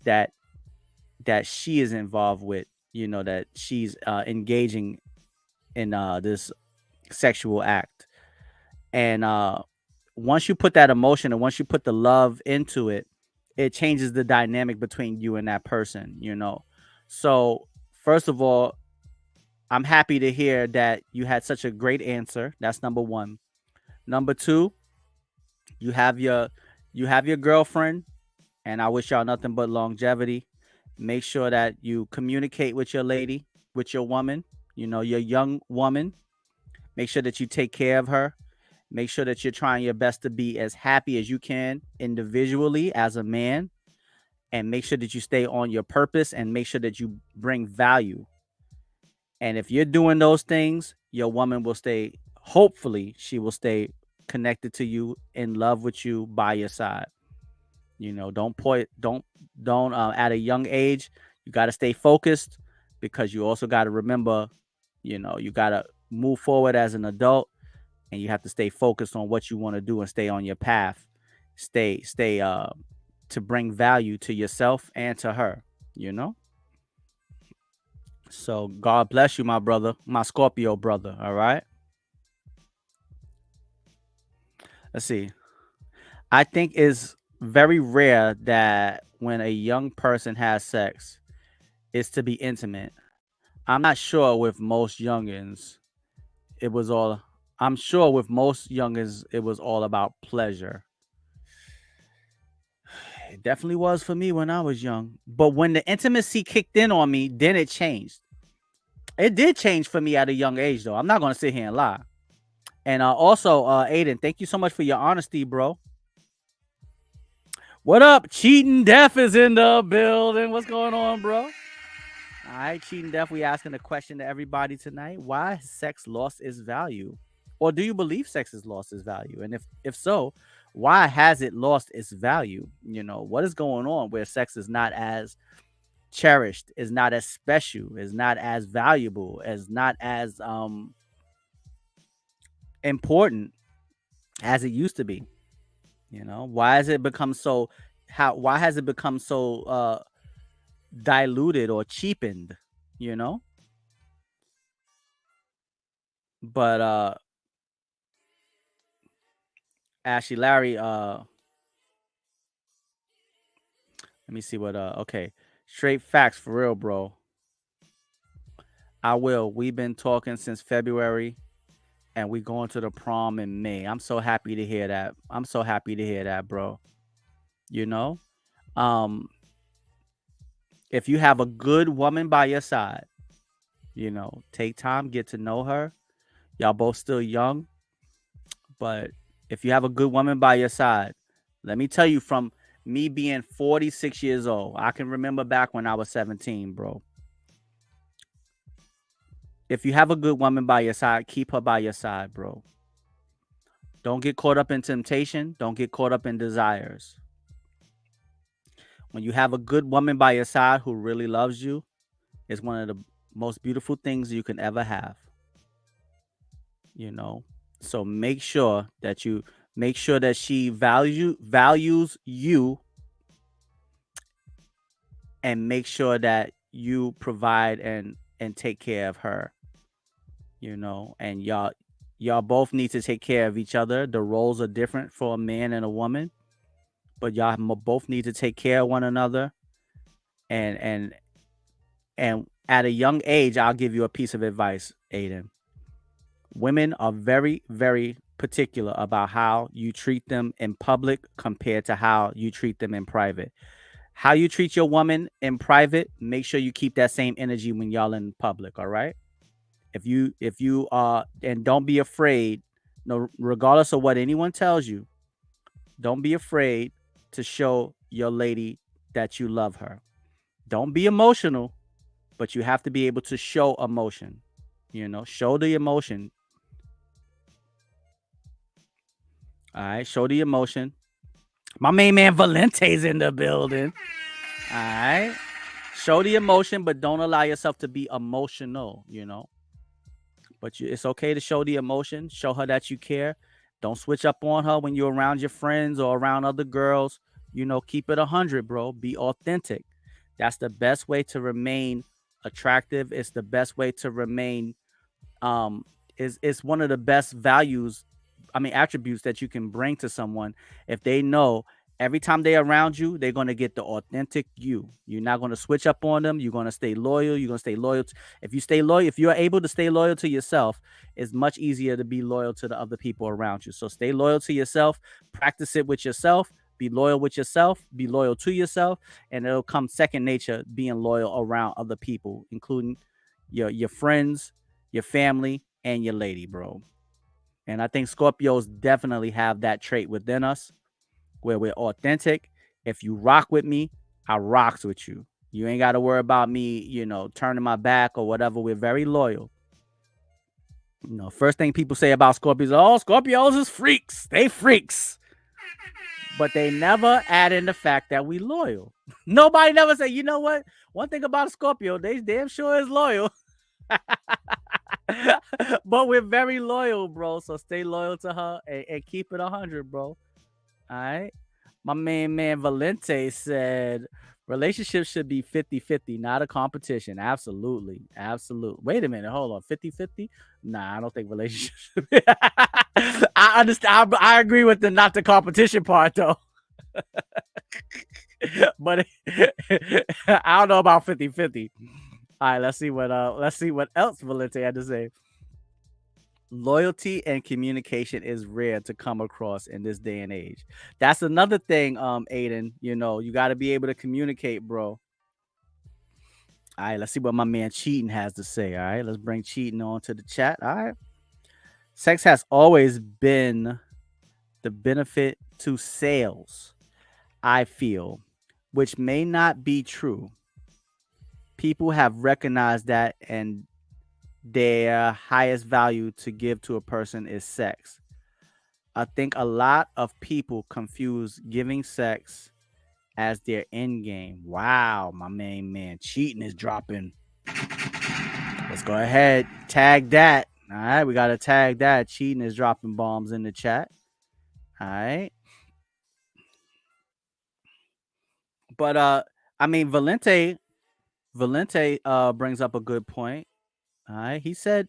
that she is involved with. That she's engaging in this sexual act. And once you put that emotion and once you put the love into it, it changes the dynamic between you and that person. So first of all, I'm happy to hear that you had such a great answer. That's number one. Number two, you have your girlfriend, and I wish y'all nothing but longevity. Make sure that you communicate with your lady, with your woman, your young woman. Make sure that you take care of her. Make sure that you're trying your best to be as happy as you can individually as a man, and make sure that you stay on your purpose and make sure that you bring value. And if you're doing those things, your woman will stay, hopefully, she will stay connected to you, in love with you, by your side. Don't at a young age, you got to stay focused, because you also got to remember, you got to move forward as an adult, and you have to stay focused on what you want to do and stay on your path. Stay to bring value to yourself and to her, you know? So God bless you, my brother, my Scorpio brother. All right. Let's see. I think it's very rare that when a young person has sex, it's to be intimate. I'm not sure with most youngins, it was all, I'm sure with most youngins, it was all about pleasure. It definitely was for me when I was young. But when the intimacy kicked in on me, then it changed. It did change for me at a young age, though. I'm not going to sit here and lie. And also, Aiden, thank you so much for your honesty, bro. What up? Cheating Deaf is in the building. What's going on, bro? All right, Cheating Deaf, we asking a question to everybody tonight. Why has sex lost its value? Or do you believe sex has lost its value? And if so, why has it lost its value? What is going on where sex is not as cherished, is not as special, is not as valuable, is not as important as it used to be? Why has it become so, why has it become so diluted or cheapened, you know? But Ashley Larry, let me see what okay. Straight facts for real, bro. I will. We've been talking since February, and we going to the prom in May. I'm so happy to hear that. I'm so happy to hear that, bro. You know? Um if you have a good woman by your side, take time, get to know her. Y'all both still young, but if you have a good woman by your side, let me tell you, from me being 46 years old, I can remember back when I was 17, bro. If you have a good woman by your side, keep her by your side, bro. Don't get caught up in temptation. Don't get caught up in desires. When you have a good woman by your side who really loves you, it's one of the most beautiful things you can ever have. You know, so make sure that she values you, and make sure that you provide and take care of her. And y'all both need to take care of each other. The roles are different for a man and a woman, but y'all both need to take care of one another. And and and at a young age, I'll give you a piece of advice, Aiden. Women are very, very particular about how you treat them in public compared to how you treat them in private. How you treat your woman in private, make sure you keep that same energy when y'all in public, all right? If you and don't be afraid, no, regardless of what anyone tells you, don't be afraid to show your lady that you love her. Don't be emotional, but you have to be able to show emotion. Show the emotion. All right, show the emotion. My main man Valente's in the building. All right. Show the emotion, but don't allow yourself to be emotional. But it's okay to show the emotion. Show her that you care. Don't switch up on her when you're around your friends or around other girls. Keep it 100, bro. Be authentic. That's the best way to remain attractive. It's the best way to remain is one of the best values, attributes that you can bring to someone. If they know every time they're around you, they're going to get the authentic you. You're not going to switch up on them. You're going to stay loyal. You're going to stay loyal. If you stay loyal, if you're able to stay loyal to yourself, it's much easier to be loyal to the other people around you. So stay loyal to yourself. Practice it with yourself. Be loyal with yourself. Be loyal to yourself, and it'll come second nature being loyal around other people, including your friends, your family, and your lady, bro. And I think Scorpios definitely have that trait within us where we're authentic. If you rock with me, I rocks with you. You ain't got to worry about me, turning my back or whatever. We're very loyal. First thing people say about Scorpios, oh, Scorpios is freaks. They freaks. But they never add in the fact that we loyal. Nobody never say, you know what? One thing about a Scorpio, they damn sure is loyal. But we're very loyal, bro. So stay loyal to her and keep it 100, bro. All right. My main man Valente said relationships should be 50-50, not a competition. Absolutely. Absolutely. Wait a minute. Hold on. 50-50? Nah, I don't think relationships should be. I understand. I agree with the not the competition part, though. But I don't know about 50-50. All right, let's see what else Valente had to say. Loyalty and communication is rare to come across in this day and age. That's another thing, Aiden. You got to be able to communicate, bro. All right, let's see what my man Cheating has to say. All right, let's bring Cheating on to the chat. All right. Sex has always been the benefit to sales, I feel, which may not be true. People have recognized that, and their highest value to give to a person is sex. I think a lot of people confuse giving sex as their end game. Wow, my main man Cheating is dropping. Let's go ahead, tag that. All right, we got to tag that. Cheating is dropping bombs in the chat. All right. But Valente brings up a good point. All right. He said,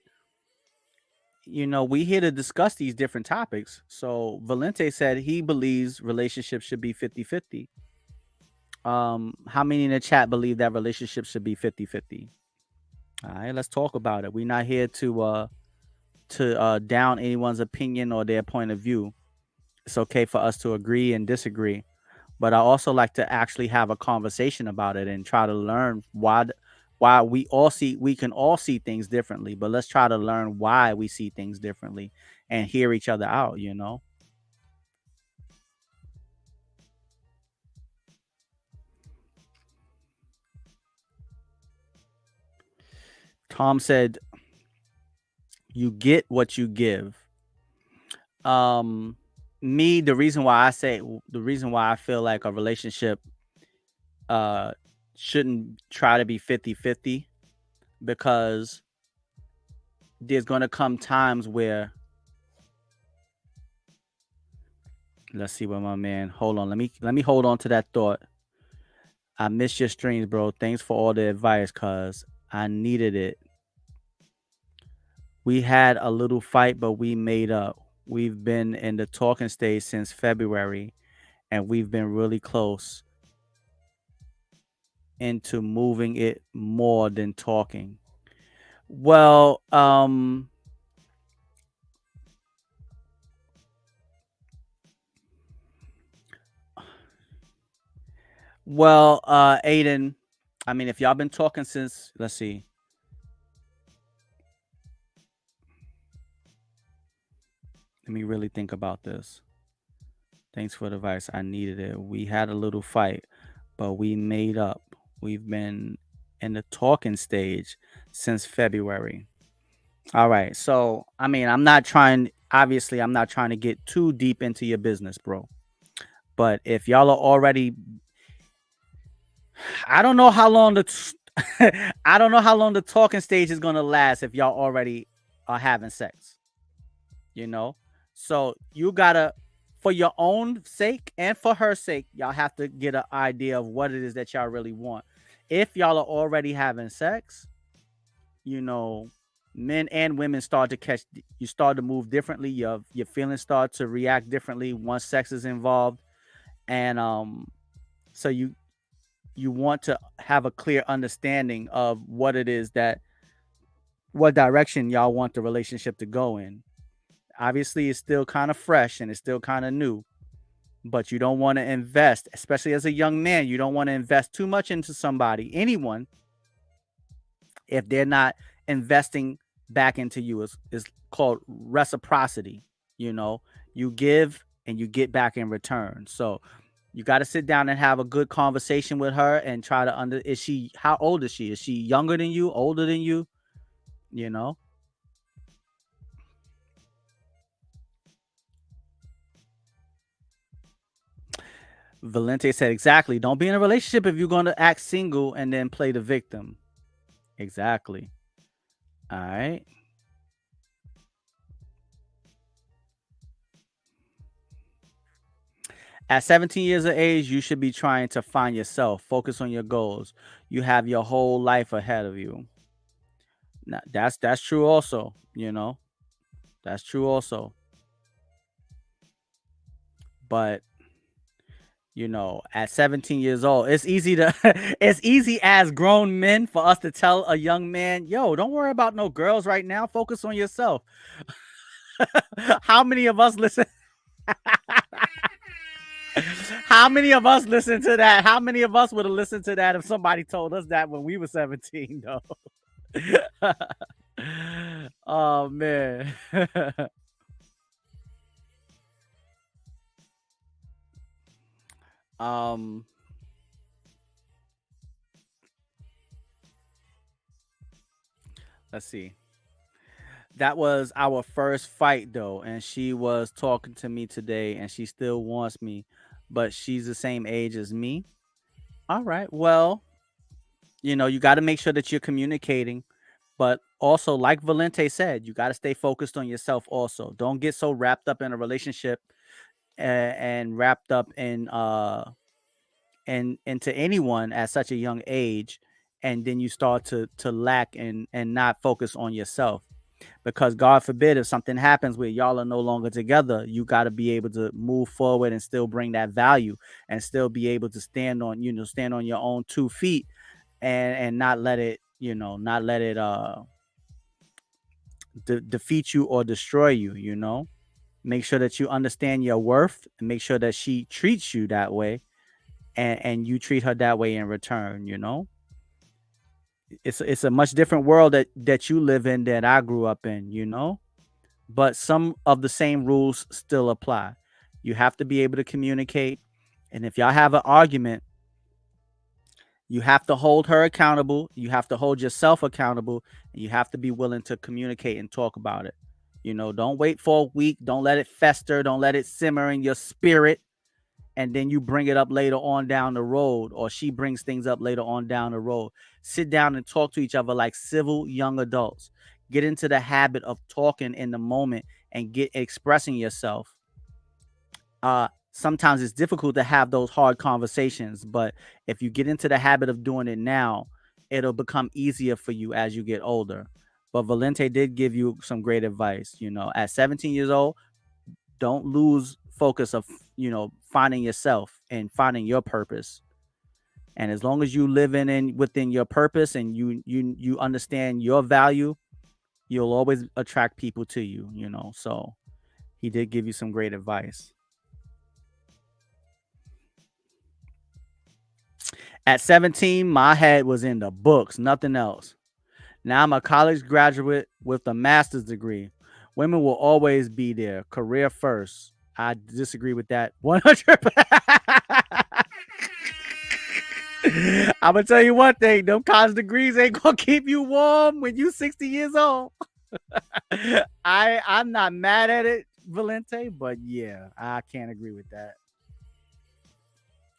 we here to discuss these different topics. So Valente said he believes relationships should be 50-50. How many in the chat believe that relationships should be 50-50? All right, let's talk about it. We're not here to down anyone's opinion or their point of view. It's okay for us to agree and disagree, but I also like to actually have a conversation about it and try to learn why we can all see things differently, but let's try to learn why we see things differently and hear each other out. Tom said, you get what you give. um me, the reason why I feel like a relationship uh shouldn't try to be 50-50, because there's going to come times where, let's see what my man, hold on, let me hold on to that thought. I missed your streams, bro. Thanks for all the advice, cuz I needed it. We had a little fight, but we made up. We've been in the talking stage since February, and we've been really close into moving it more than talking. Well, Aiden, I mean, if y'all been talking since, let's see, let me really think about this. Thanks for the advice. I needed it. We had a little fight, but we made up. We've been in the talking stage since February. All right. So, I mean, obviously, I'm not trying to get too deep into your business, bro. But if y'all are already, I don't know how long I don't know how long the talking stage is going to last if y'all already are having sex, you know? So, you got to, for your own sake and for her sake, y'all have to get an idea of what it is that y'all really want. If y'all are already having sex, you know, men and women start to you start to move differently. Your feelings start to react differently once sex is involved. And so you want to have a clear understanding of what direction y'all want the relationship to go in. Obviously, it's still kind of fresh and it's still kind of new, but you don't want to invest, especially as a young man, you don't want to invest too much into anyone, if they're not investing back into you. Is called reciprocity. You know, you give and you get back in return. So you got to sit down and have a good conversation with her and try to how old is she? Is she younger than you, older than you? You know, Valente said exactly. Don't be in a relationship if you're going to act single and then play the victim. Exactly. All right. At 17 years of age, you should be trying to find yourself, focus on your goals. You have your whole life ahead of you. Now, that's true also, you know. That's true also. But, at 17 years old, it's easy to it's easy as grown men for us to tell a young man, "Yo, don't worry about no girls right now. Focus on yourself." How many of us listen How many of us listen to that? How many of us would have listened to that if somebody told us that when we were 17, though? Oh man. um let's see. That was our first fight though, and she was talking to me today and she still wants me, but she's the same age as me. All right. Well, you got to make sure that you're communicating, but also like Valente said, you got to stay focused on yourself also. Don't get so wrapped up in a relationship and wrapped up in and into anyone at such a young age, and then you start to lack and not focus on yourself, because God forbid if something happens where y'all are no longer together, you got to be able to move forward and still bring that value and still be able to stand on your own 2 feet, and not let it defeat you or destroy you. Make sure that you understand your worth and make sure that she treats you that way, and you treat her that way in return. It's a much different world that you live in that I grew up in. But some of the same rules still apply. You have to be able to communicate, and if y'all have an argument, you have to hold her accountable, you have to hold yourself accountable, and you have to be willing to communicate and talk about it. Don't wait for a week. Don't let it fester. Don't let it simmer in your spirit. And then you bring it up later on down the road, or she brings things up later on down the road. Sit down and talk to each other like civil young adults. Get into the habit of talking in the moment and get expressing yourself. Sometimes it's difficult to have those hard conversations, but if you get into the habit of doing it now, it'll become easier for you as you get older. But Valente did give you some great advice. At 17 years old, don't lose focus of finding yourself and finding your purpose. And as long as you live in within your purpose and you understand your value, you'll always attract people to you. So he did give you some great advice. At 17, my head was in the books, nothing else. Now I'm a college graduate with a master's degree. Women will always be there, career first. I disagree with that 100. I'm gonna tell you one thing: them college degrees ain't gonna keep you warm when you 60 years old. I'm not mad at it, Valente, but yeah, I can't agree with that.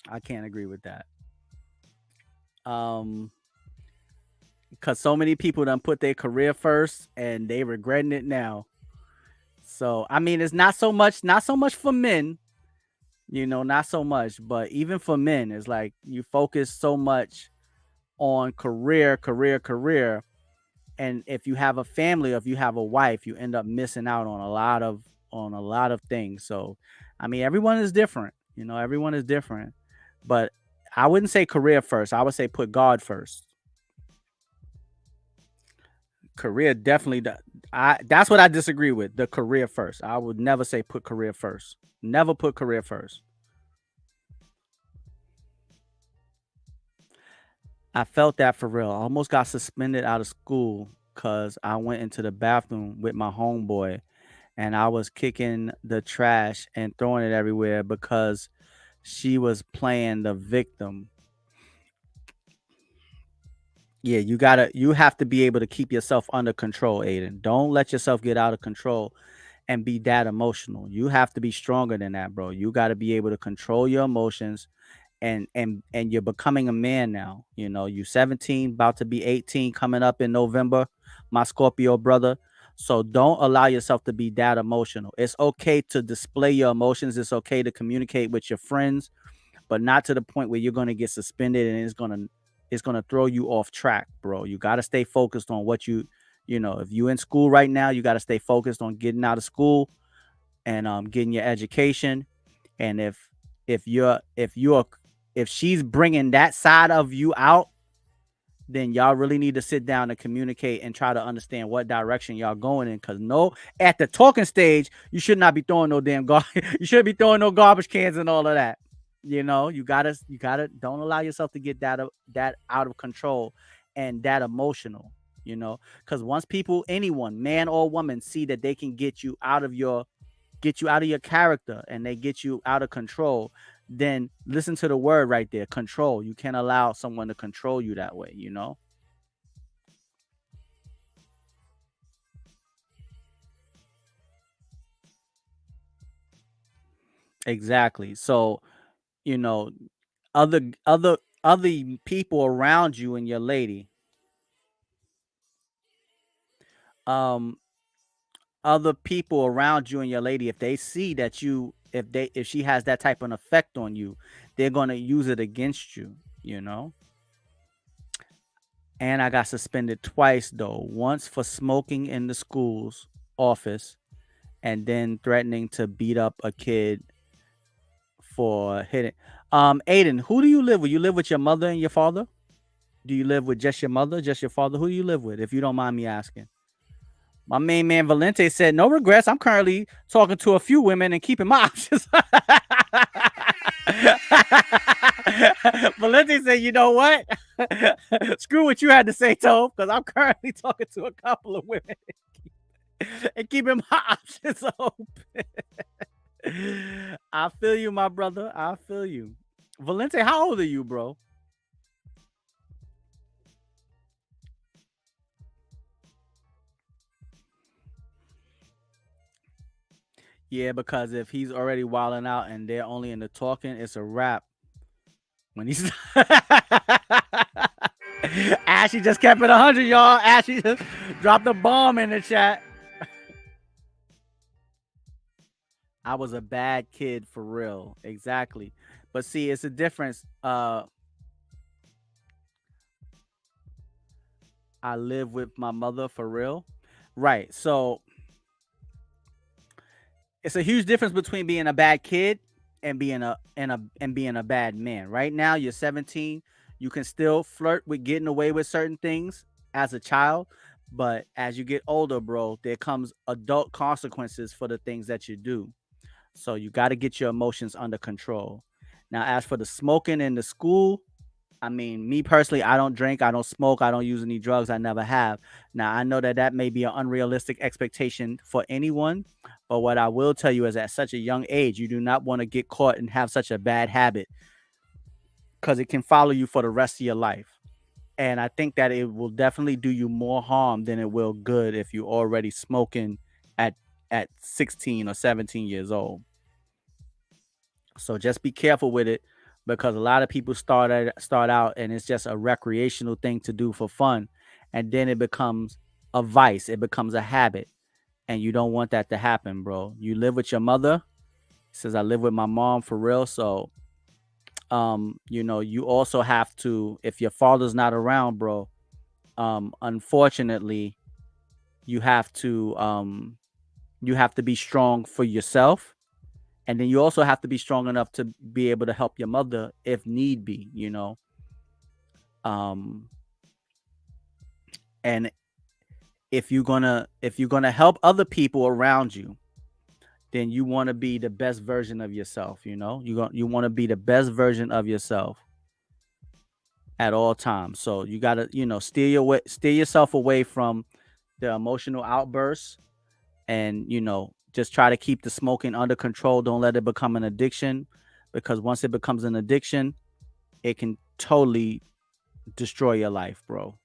I can't agree with that. Um, because so many people done put their career first and they regretting it now. So I mean, it's not so much for men, not so much, but even for men, it's like you focus so much on career, and if you have a family, or if you have a wife, you end up missing out on a lot of things. So, I mean, everyone is different. Everyone is different, but I wouldn't say career first. I would say put God first. Career definitely. That's what I disagree with. The career first. I would never say put career first. Never put career first. I felt that for real. I almost got suspended out of school because I went into the bathroom with my homeboy and I was kicking the trash and throwing it everywhere because she was playing the victim. Yeah, you have to be able to keep yourself under control, Aiden. Don't let yourself get out of control and be that emotional. You have to be stronger than that, bro. You got to be able to control your emotions, and you're becoming a man now. You 17, about to be 18, coming up in November, my Scorpio brother. So don't allow yourself to be that emotional. It's okay to display your emotions. It's okay to communicate with your friends, but not to the point where you're going to get suspended and it's going to throw you off track, bro. You got to stay focused on if you in school right now, you got to stay focused on getting out of school and getting your education. And if she's bringing that side of you out, then y'all really need to sit down and communicate and try to understand what direction y'all going in. Because no, at the talking stage, you should not be throwing no damn you shouldn't be throwing no garbage cans and all of that. You gotta don't allow yourself to get that out of control and that emotional. Because once people, anyone, man or woman, see that they can get you out of your character and they get you out of control, then listen to the word right there, control. You can't allow someone to control you that way. Exactly. So, you know, other people around you and your lady, um, other people around you and your lady, if they see that if she has that type of effect on you, they're gonna use it against you. And I got suspended twice though. Once for smoking in the school's office, and then threatening to beat up a kid for hitting. Aiden, who do you live with? You live with your mother and your father? Do you live with just your mother, just your father? Who do you live with, if you don't mind me asking? My main man Valente said, "No regrets. I'm currently talking to a few women and keeping my options." Valente said, "You know what? Screw what you had to say, Tove, because I'm currently talking to a couple of women and keeping my options open." I feel you, my brother. I feel you. Valente, how old are you, bro? Yeah, because if he's already wilding out and they're only in the talking, it's a wrap. When he's Ashley just kept it 100, y'all. Ashley just dropped a bomb in the chat. I was a bad kid for real. Exactly. But see, it's a difference. I live with my mother for real. Right. So it's a huge difference between being a bad kid and being a bad man. Right now, you're 17. You can still flirt with getting away with certain things as a child, but as you get older, bro, there comes adult consequences for the things that you do. So you got to get your emotions under control. Now, as for the smoking in the school, I mean, me personally, I don't drink, I don't smoke, I don't use any drugs, I never have. Now, I know that that may be an unrealistic expectation for anyone, but what I will tell you is at such a young age, you do not want to get caught and have such a bad habit because it can follow you for the rest of your life. And I think that it will definitely do you more harm than it will good if you're already smoking at at 16 or 17 years old. So just be careful with it because a lot of people start out and it's just a recreational thing to do for fun, and then it becomes a vice. It becomes a habit, and you don't want that to happen, bro. You live with your mother. Says I live with my mom for real. So, you also have to if your father's not around, bro. Unfortunately, you have to um, you have to be strong for yourself, and then you also have to be strong enough to be able to help your mother if need be. um and if you're gonna help other people around you, then you want to be the best version of yourself. You want to be the best version of yourself at all times. So you got to steer yourself away from the emotional outbursts, and just try to keep the smoking under control. Don't let it become an addiction, because once it becomes an addiction, it can totally destroy your life, bro.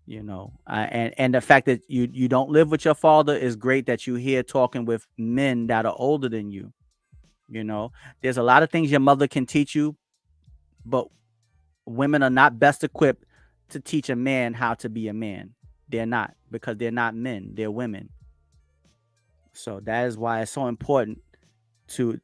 And the fact that you don't live with your father is great. That you here talking with men that are older than you. There's a lot of things your mother can teach you, but women are not best equipped to teach a man how to be a man. They're not, because they're not men, they're women. So that is why it's so important to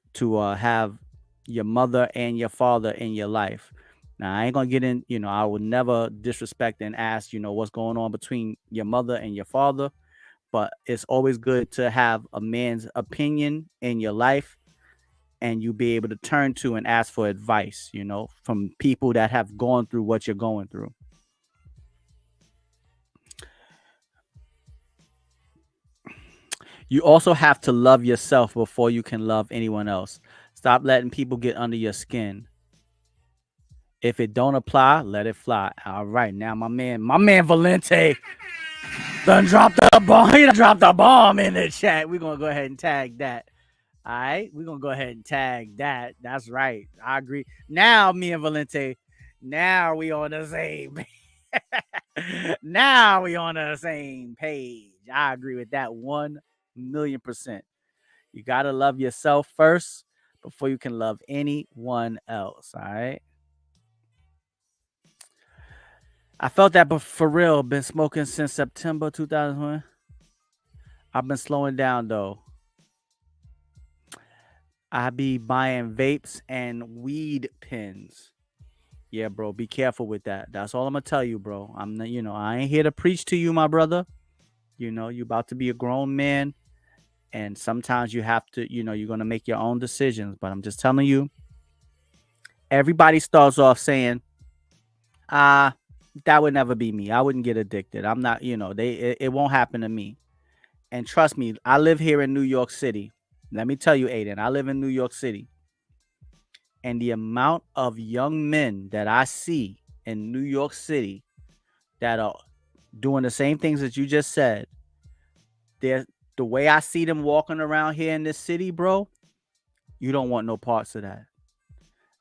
have your mother and your father in your life. Now, I ain't gonna get in. I would never disrespect and ask, what's going on between your mother and your father. But it's always good to have a man's opinion in your life, and you be able to turn to and ask for advice, from people that have gone through what you're going through. You also have to love yourself before you can love anyone else. Stop letting people get under your skin. If it don't apply, let it fly. All right, now my man Valente done dropped the bomb. He done dropped the bomb in the chat. We're gonna go ahead and tag that. All right, we're gonna go ahead and tag that. That's right. I agree. Now me and Valente, now we on the same. Now we on the same page. I agree with that 1,000,000%. You gotta love yourself first before you can love anyone else. All right. I felt that, but for real, been smoking since September 2001. I've been slowing down though. I be buying vapes and weed pens. Yeah, bro, be careful with that. That's all I'm gonna tell you, bro. I'm not, I ain't here to preach to you, my brother. You about to be a grown man, and sometimes you have to, you're gonna make your own decisions. But I'm just telling you, everybody starts off saying, ah, that would never be me. I wouldn't get addicted. I'm not, it won't happen to me. And trust me, I live here in New York City. Let me tell you, Aiden, I live in New York City. And the amount of young men that I see in New York City that are doing the same things that you just said, the way I see them walking around here in this city, bro, you don't want no parts of that.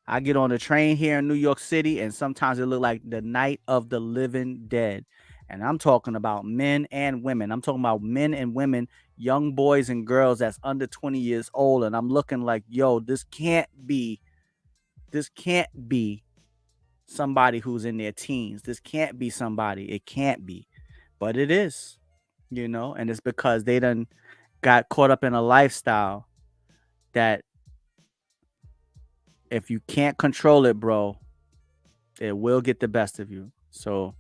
I get on the train here in New York City, and sometimes it look like the night of the living dead. And I'm talking about men and women. I'm talking about men and women, young boys and girls that's under 20 years old. And I'm looking like, yo, this can't be somebody who's in their teens. This can't be somebody. It can't be. But it is, and it's because they done got caught up in a lifestyle that if you can't control it, bro, it will get the best of you. So,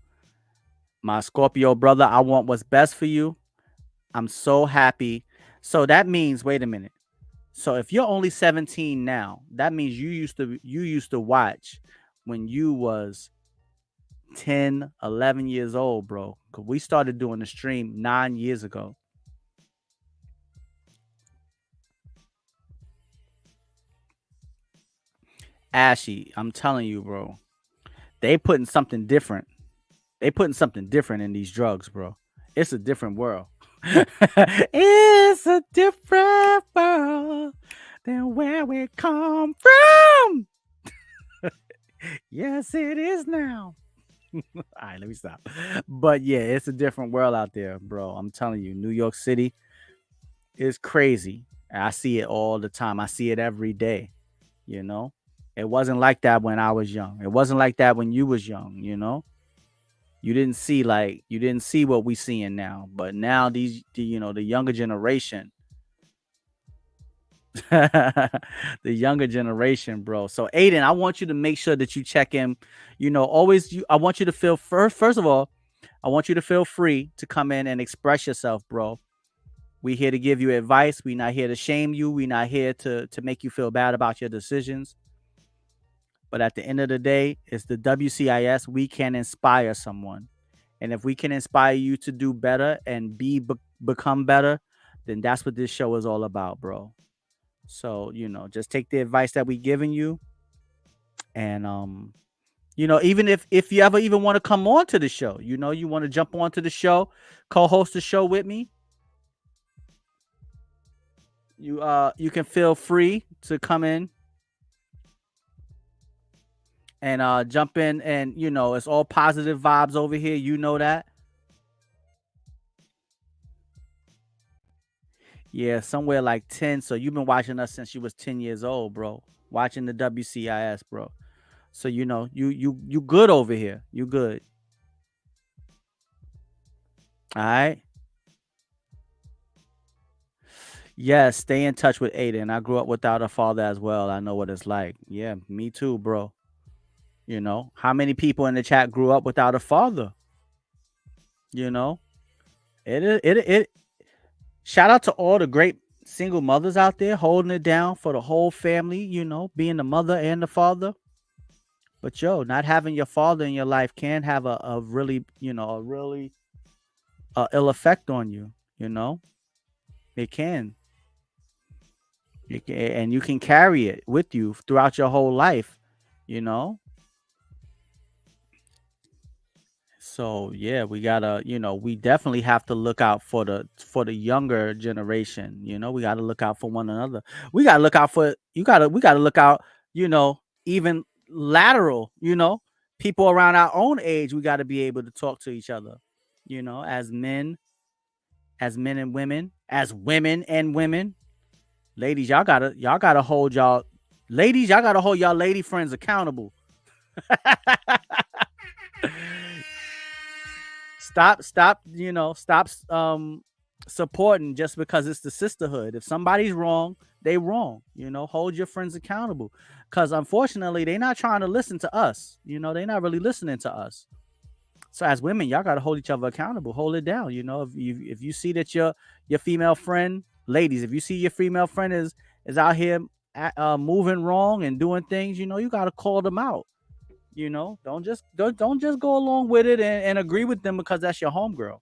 my Scorpio brother, I want what's best for you. I'm so happy. So that means, wait a minute. So if you're only 17 now, that means you used to watch when you was 10, 11 years old, bro. Cause we started doing the stream 9 years ago. Ashy, I'm telling you, bro. They putting something different. They putting something different in these drugs, bro. It's a different world. It's a different world than where we come from. Yes, it is now. All right, let me stop. But yeah, it's a different world out there, bro. I'm telling you, New York City is crazy. I see it all the time. I see it every day, you know? It wasn't like that when I was young. It wasn't like that when you was young. You didn't see what we seeing now. But now the younger generation, the younger generation, bro. So Aiden, I want you to make sure that you check in. Always I want you to feel first of all, I want you to feel free to come in and express yourself, bro. We here to give you advice. We not here to shame you. We not here to make you feel bad about your decisions. But at the end of the day, it's the WCIS. We can inspire someone. And if we can inspire you to do better and become better, then that's what this show is all about, bro. So, just take the advice that we giving you. And even if you ever even want to come on to the show, you want to jump onto the show, co-host the show with me, you can feel free to come in and jump in, and it's all positive vibes over here, that. Yeah, somewhere like 10. So you've been watching us since you was 10 years old, bro. Watching the WCIS, bro. So you good over here. You good. All right. Yes, stay in touch with Aiden. I grew up without a father as well. I know what it's like. Yeah, me too, bro. How many people in the chat grew up without a father? You know, it. Shout out to all the great single mothers out there holding it down for the whole family. Being the mother and the father. But yo, not having your father in your life can have a really, a really ill effect on you. You know, it can. And you can carry it with you throughout your whole life. You know, so yeah, we gotta, we definitely have to look out for the younger generation. We gotta look out for one another. We gotta look out for we gotta look out, even lateral, people around our own age. We gotta be able to talk to each other, as men and women, as women and women. Ladies, y'all gotta hold y'all lady friends accountable. Stop supporting just because it's the sisterhood. If somebody's wrong, they wrong. Hold your friends accountable. Cause unfortunately, they're not trying to listen to us. They're not really listening to us. So as women, y'all gotta hold each other accountable. Hold it down. If you see that your female friend, ladies, if you see your female friend is out here moving wrong and doing things, you gotta call them out. Don't just go along with it and agree with them because that's your homegirl.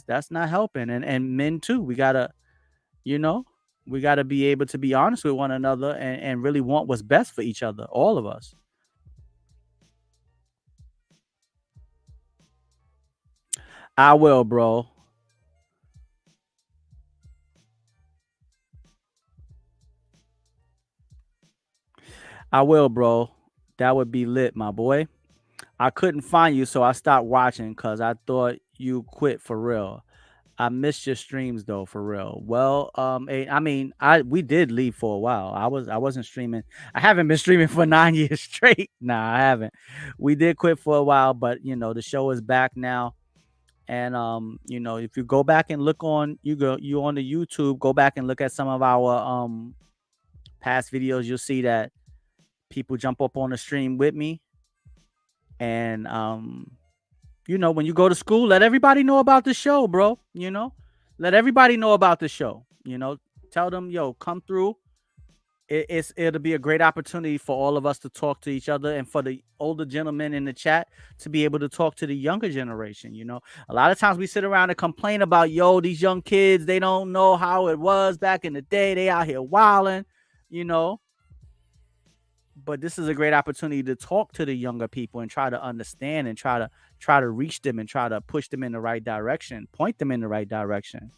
That's not helping. And men too. You know, we gotta be able to be honest with one another and really want what's best for each other, all of us. I will, bro. I will, bro. That would be lit, my boy. I couldn't find you, so I stopped watching because I thought you quit for real. I missed your streams though, for real. Well, I mean, we did leave for a while. I wasn't streaming. I haven't been streaming for 9 years straight. Nah, I haven't. We did quit for a while, but the show is back now. And if you go back and look on you on the YouTube, go back and look at some of our past videos, you'll see that people jump up on the stream with me. And when you go to school, let everybody know about the show, bro. Let everybody know about the show. Tell them, yo, come through. It'll be a great opportunity for all of us to talk to each other, and for the older gentlemen in the chat to be able to talk to the younger generation. A lot of times we sit around and complain about, yo, these young kids, they don't know how it was back in the day. They out here wilding, but this is a great opportunity to talk to the younger people and try to understand and try to reach them and try to push them in the right direction, point them in the right direction,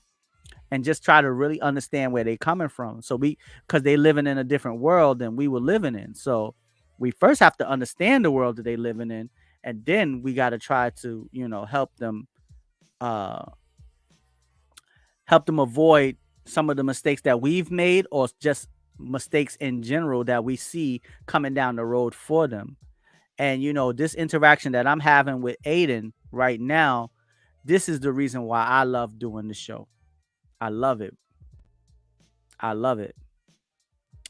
and just try to really understand where they're coming from. So because they living in a different world than we were living in. So we first have to understand the world that they living in, and then we got to try to, uh, help them avoid some of the mistakes that we've made, or just mistakes in general that we see coming down the road for them. And this interaction that I'm having with Aiden right now, this is the reason why I love doing the show. I love it. I love it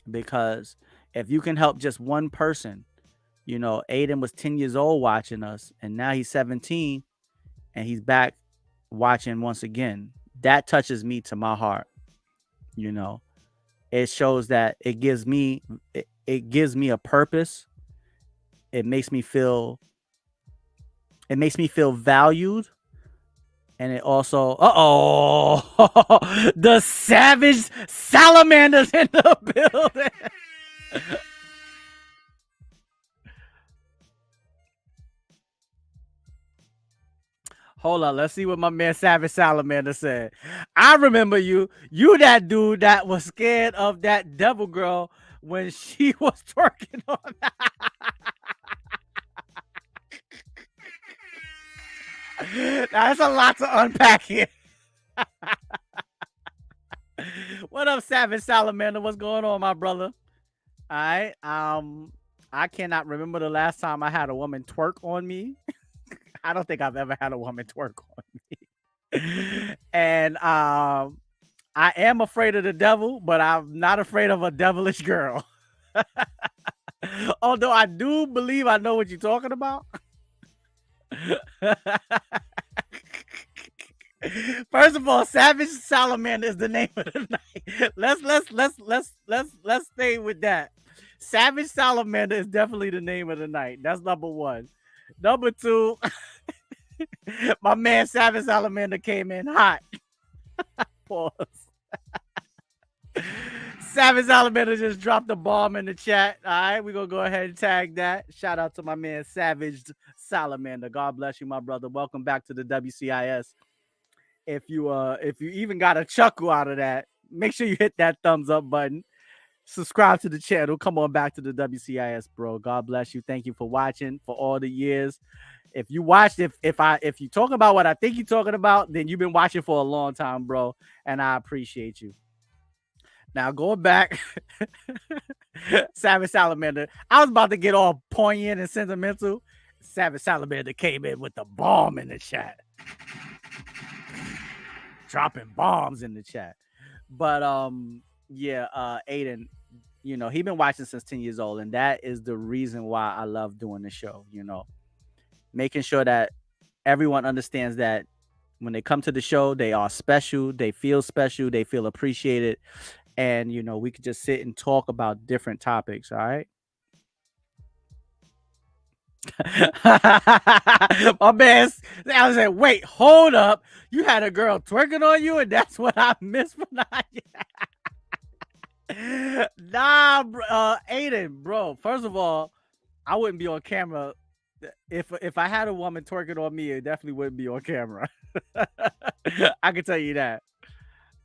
because if you can help just one person, Aiden was 10 years old watching us, and now he's 17 and he's back watching once again. That touches me to my heart. It shows that it gives me a purpose. It makes me feel valued. And it also, the savage salamanders in the building. Hold on, let's see what my man Savage Salamander said. I remember you that dude that was scared of that devil girl when she was twerking on that. That's a lot to unpack here. What up, Savage Salamander? What's going on, my brother? All right. I cannot remember the last time I had a woman twerk on me. I don't think I've ever had a woman twerk on me. And I am afraid of the devil, but I'm not afraid of a devilish girl. Although I do believe I know what you're talking about. First of all, Savage Salamander is the name of the night. Let's stay with that. Savage Salamander is definitely the name of the night. That's number one. Number two, my man Savage Salamander came in hot. Pause. Savage Salamander just dropped a bomb in the chat. All right, we're gonna go ahead and tag that. Shout out to my man Savage Salamander. God bless you, my brother. Welcome back to the WCIS. If you even got a chuckle out of that, make sure you hit that thumbs up button. Subscribe to the channel. Come on back to the WCIS, bro. God bless you. Thank you for watching for all the years. If you watched, if you talking about what I think you're talking about, then you've been watching for a long time, bro. And I appreciate you. Now going back, Savage Salamander. I was about to get all poignant and sentimental. Savage Salamander came in with the bomb in the chat. Dropping bombs in the chat. But Aiden, he been watching since 10 years old, and that is the reason why I love doing the show. Making sure that everyone understands that when they come to the show, they are special, they feel appreciated, and we could just sit and talk about different topics. All right. My man, I was like, wait, hold up. You had a girl twerking on you, and that's what I missed for 9 years. Nah, Aiden, bro. First of all, I wouldn't be on camera. If I had a woman twerking on me, it definitely wouldn't be on camera. I can tell you that.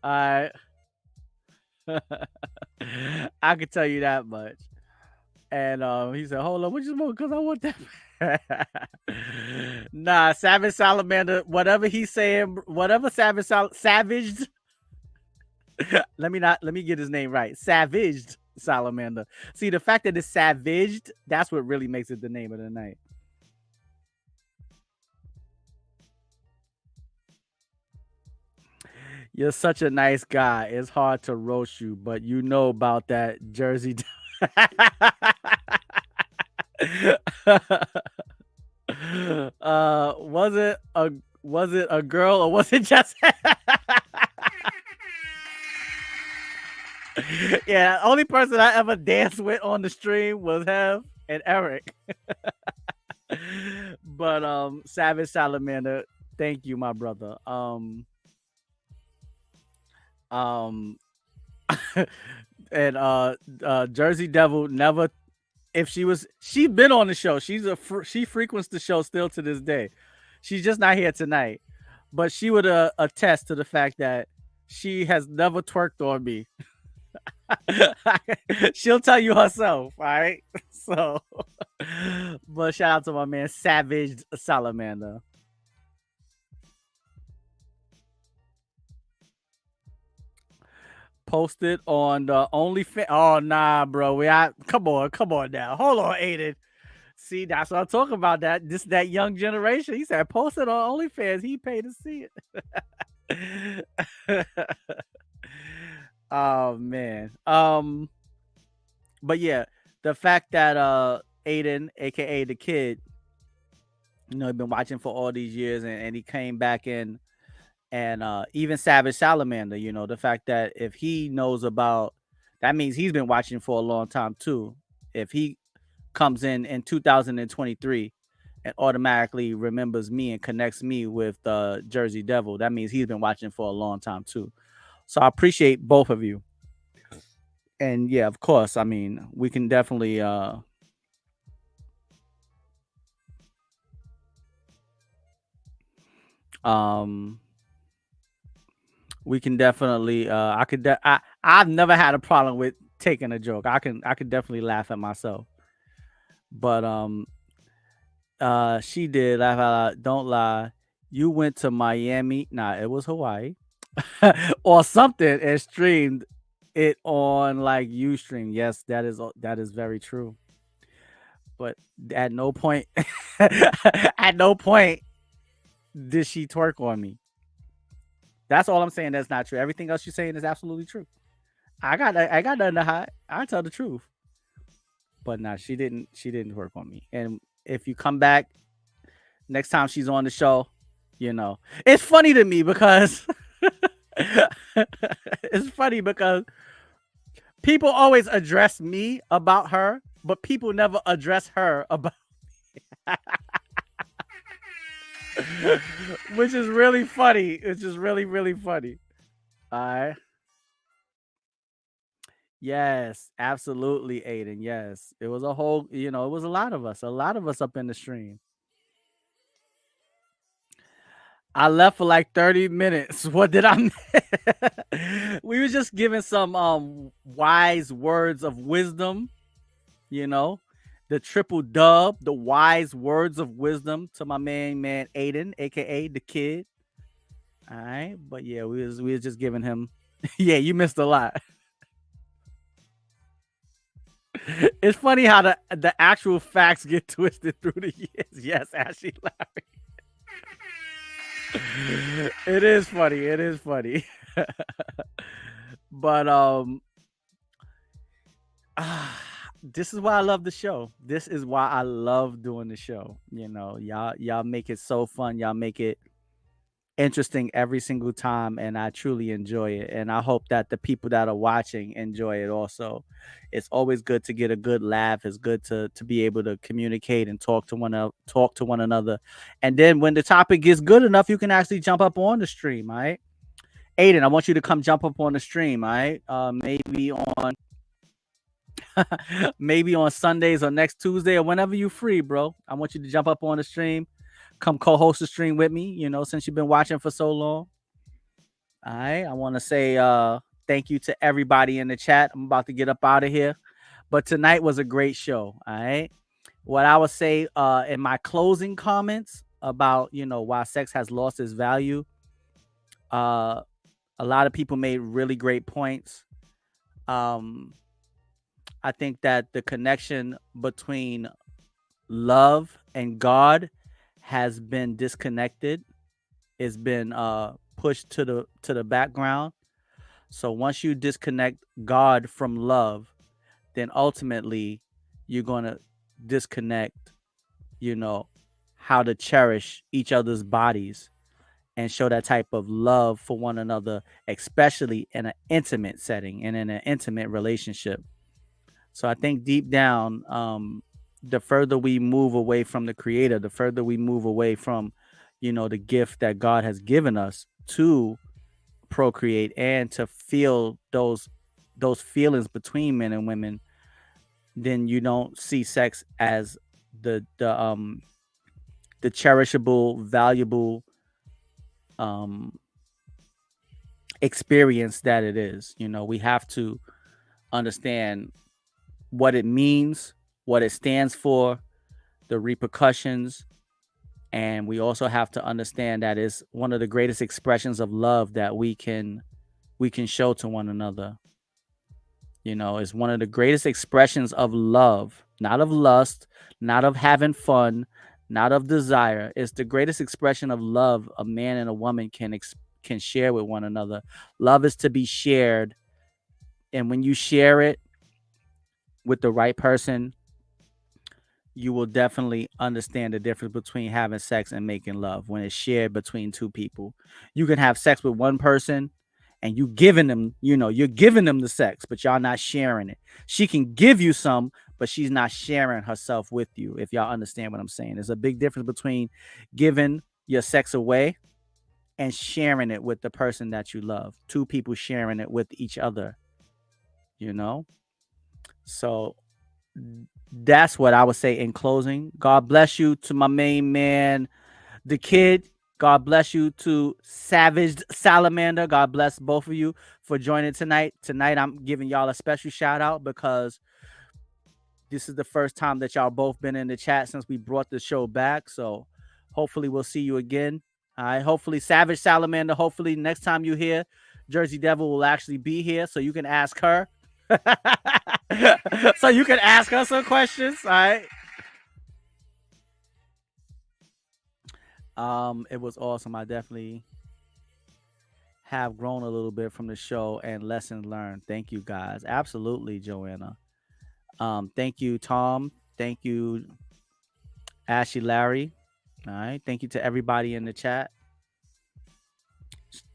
All right. I can tell you that much. And he said, "Hold on, what you smoke? Because I want that." Nah, Savage Salamander, whatever he's saying, whatever Savaged. Let me get his name right. Savaged Salamander. See, the fact that it's savaged, that's what really makes it the name of the night. You're such a nice guy. It's hard to roast you, but you know about that Jersey. Was it a girl or was it just yeah, only person I ever danced with on the stream was Hev and Eric. But Savage Salamander, thank you, my brother. Um and Jersey Devil never, if she's been on the show. She frequents the show still to this day. She's just not here tonight, but she would attest to the fact that she has never twerked on me. She'll tell you herself, all right? So, but shout out to my man Savage Salamander. Posted on the OnlyFans. Oh nah, bro. Come on now. Hold on, Aiden. See, that's what I'm talking about. That young generation. He said posted on OnlyFans. He paid to see it. Oh man. But yeah, the fact that Aiden, aka the kid, he'd been watching for all these years, and he came back in, and even Savage Salamander, the fact that if he knows about, that means he's been watching for a long time too. If he comes in 2023 and automatically remembers me and connects me with Jersey Devil, that means he's been watching for a long time too. So I appreciate both of you. And yeah, of course, I mean, we can definitely um we can definitely I've never had a problem with taking a joke. I could definitely laugh at myself. But she did laugh out loud. Don't lie. You went to Miami. Nah, it was Hawaii. Or something, and streamed it on like Ustream. Yes, that is very true. But at no point at no point did she twerk on me. That's all I'm saying. That's not true. Everything else you're saying is absolutely true. I got nothing to hide. I tell the truth. But nah, she didn't twerk on me. And if you come back next time she's on the show, it's funny to me because it's funny because people always address me about her, but people never address her about which is really funny. It's just really, really funny. All right. Yes, absolutely, Aiden. Yes. It was a whole, it was a lot of us up in the stream. I left for like 30 minutes. What did I miss? We were just giving some wise words of wisdom, you know, the triple dub, the wise words of wisdom to my man Aiden, aka the kid. All right, but yeah, we was just giving him. Yeah, you missed a lot. It's funny how the actual facts get twisted through the years. Yes, Ashley Larry. It is funny. It is funny. But this is why I love the show. This is why I love doing the show. Y'all make it so fun. Y'all make it interesting every single time, and I truly enjoy it. And I hope that the people that are watching enjoy it also. It's always good to get a good laugh. It's good to be able to communicate and talk to one another. And then when the topic gets good enough, you can actually jump up on the stream, all right? Aiden, I want you to come jump up on the stream, all right? Maybe on maybe on Sundays or next Tuesday or whenever you're free, bro. I want you to jump up on the stream, come co-host the stream with me, since you've been watching for so long. All right. I want to say thank you to everybody in the chat. I'm about to get up out of here. But tonight was a great show. All right. What I would say in my closing comments about, why sex has lost its value, uh, a lot of people made really great points. Um, I think that the connection between love and God has been disconnected. It's been pushed to the background. So once you disconnect God from love, then ultimately you're gonna disconnect, you know, how to cherish each other's bodies and show that type of love for one another, especially in an intimate setting and in an intimate relationship. So I think deep down, the further we move away from the creator, the further we move away from, the gift that God has given us to procreate and to feel those feelings between men and women, then you don't see sex as the cherishable, valuable um experience that it is. We have to understand what it means, what it stands for, the repercussions, and we also have to understand that it's one of the greatest expressions of love that we can show to one another. It's one of the greatest expressions of love, not of lust, not of having fun, not of desire. It's the greatest expression of love a man and a woman can share with one another. Love is to be shared, and when you share it with the right person, you will definitely understand the difference between having sex and making love when it's shared between two people. You can have sex with one person and you're giving them the sex, but y'all not sharing it. She can give you some, but she's not sharing herself with you, if y'all understand what I'm saying. There's a big difference between giving your sex away and sharing it with the person that you love. Two people sharing it with each other, you know? So that's what I would say in closing. God bless you to my main man, the kid. God bless you to Savage Salamander. God bless both of you for joining tonight. Tonight, I'm giving y'all a special shout out because this is the first time that y'all both been in the chat since we brought the show back. So hopefully we'll see you again. All right. Hopefully Savage Salamander, hopefully next time you hear Jersey Devil will actually be here so you can ask her. So you can ask her some questions. All right. It was awesome. I definitely have grown a little bit from the show and lessons learned. Thank you guys. Absolutely, Joanna. Thank you, Tom. Thank you, Ashley Larry. All right. Thank you to everybody in the chat.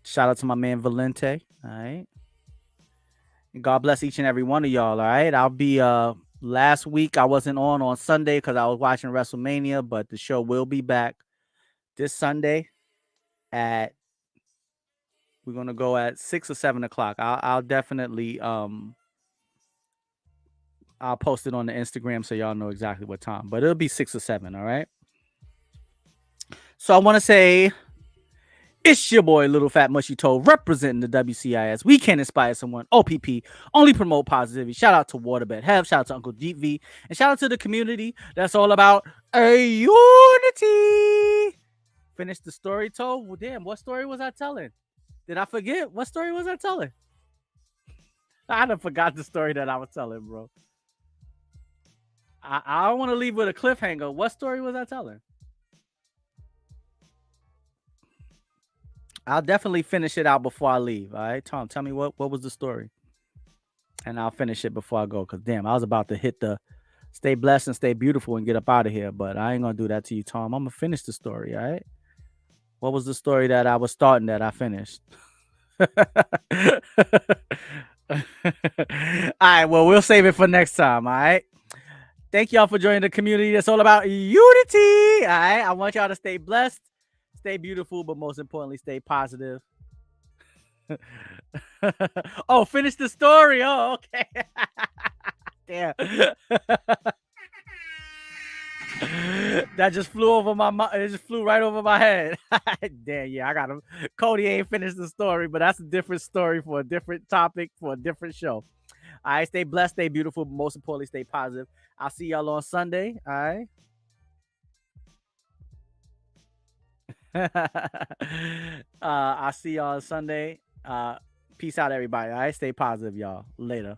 Shout out to my man Valente. All right. And God bless each and every one of y'all. All right. I'll be last week I wasn't on Sunday because I was watching WrestleMania, but the show will be back this Sunday at we're gonna go at 6 or 7 o'clock. I'll definitely I'll post it on the Instagram so y'all know exactly what time. But it'll be 6 or 7, all right? So I want to say it's your boy Little Fat Mushy Toe representing the WCIS. We can inspire someone. OPP, only promote positivity. Shout out to Waterbed Hev, shout out to Uncle Deep V, and shout out to the community that's all about a unity. Finish the story, Toe? Well, damn, what story was I telling? Did I forget? What story was I telling? I done forgot the story that I was telling, bro. I don't want to leave with a cliffhanger. What story was I telling? I'll definitely finish it out before I leave. All right, Tom, tell me what was the story, and I'll finish it before I go. Cause damn, I was about to hit the stay blessed and stay beautiful and get up out of here, but I ain't gonna do that to you, Tom. I'm gonna finish the story. All right. What was the story that I was starting that I finished? All right. Well, we'll save it for next time. All right. Thank y'all for joining the community. That's all about unity. All right. I want y'all to stay blessed, stay beautiful, but most importantly, stay positive. Oh, finish the story. Oh, okay. Damn. That just flew over it just flew right over my head. Damn, yeah, I got him. Cody ain't finished the story, but that's a different story for a different topic for a different show. All right, stay blessed, stay beautiful, but most importantly, stay positive. I'll see y'all on Sunday. All right. I'll see y'all on Sunday. Peace out, everybody. All right, stay positive, y'all. Later.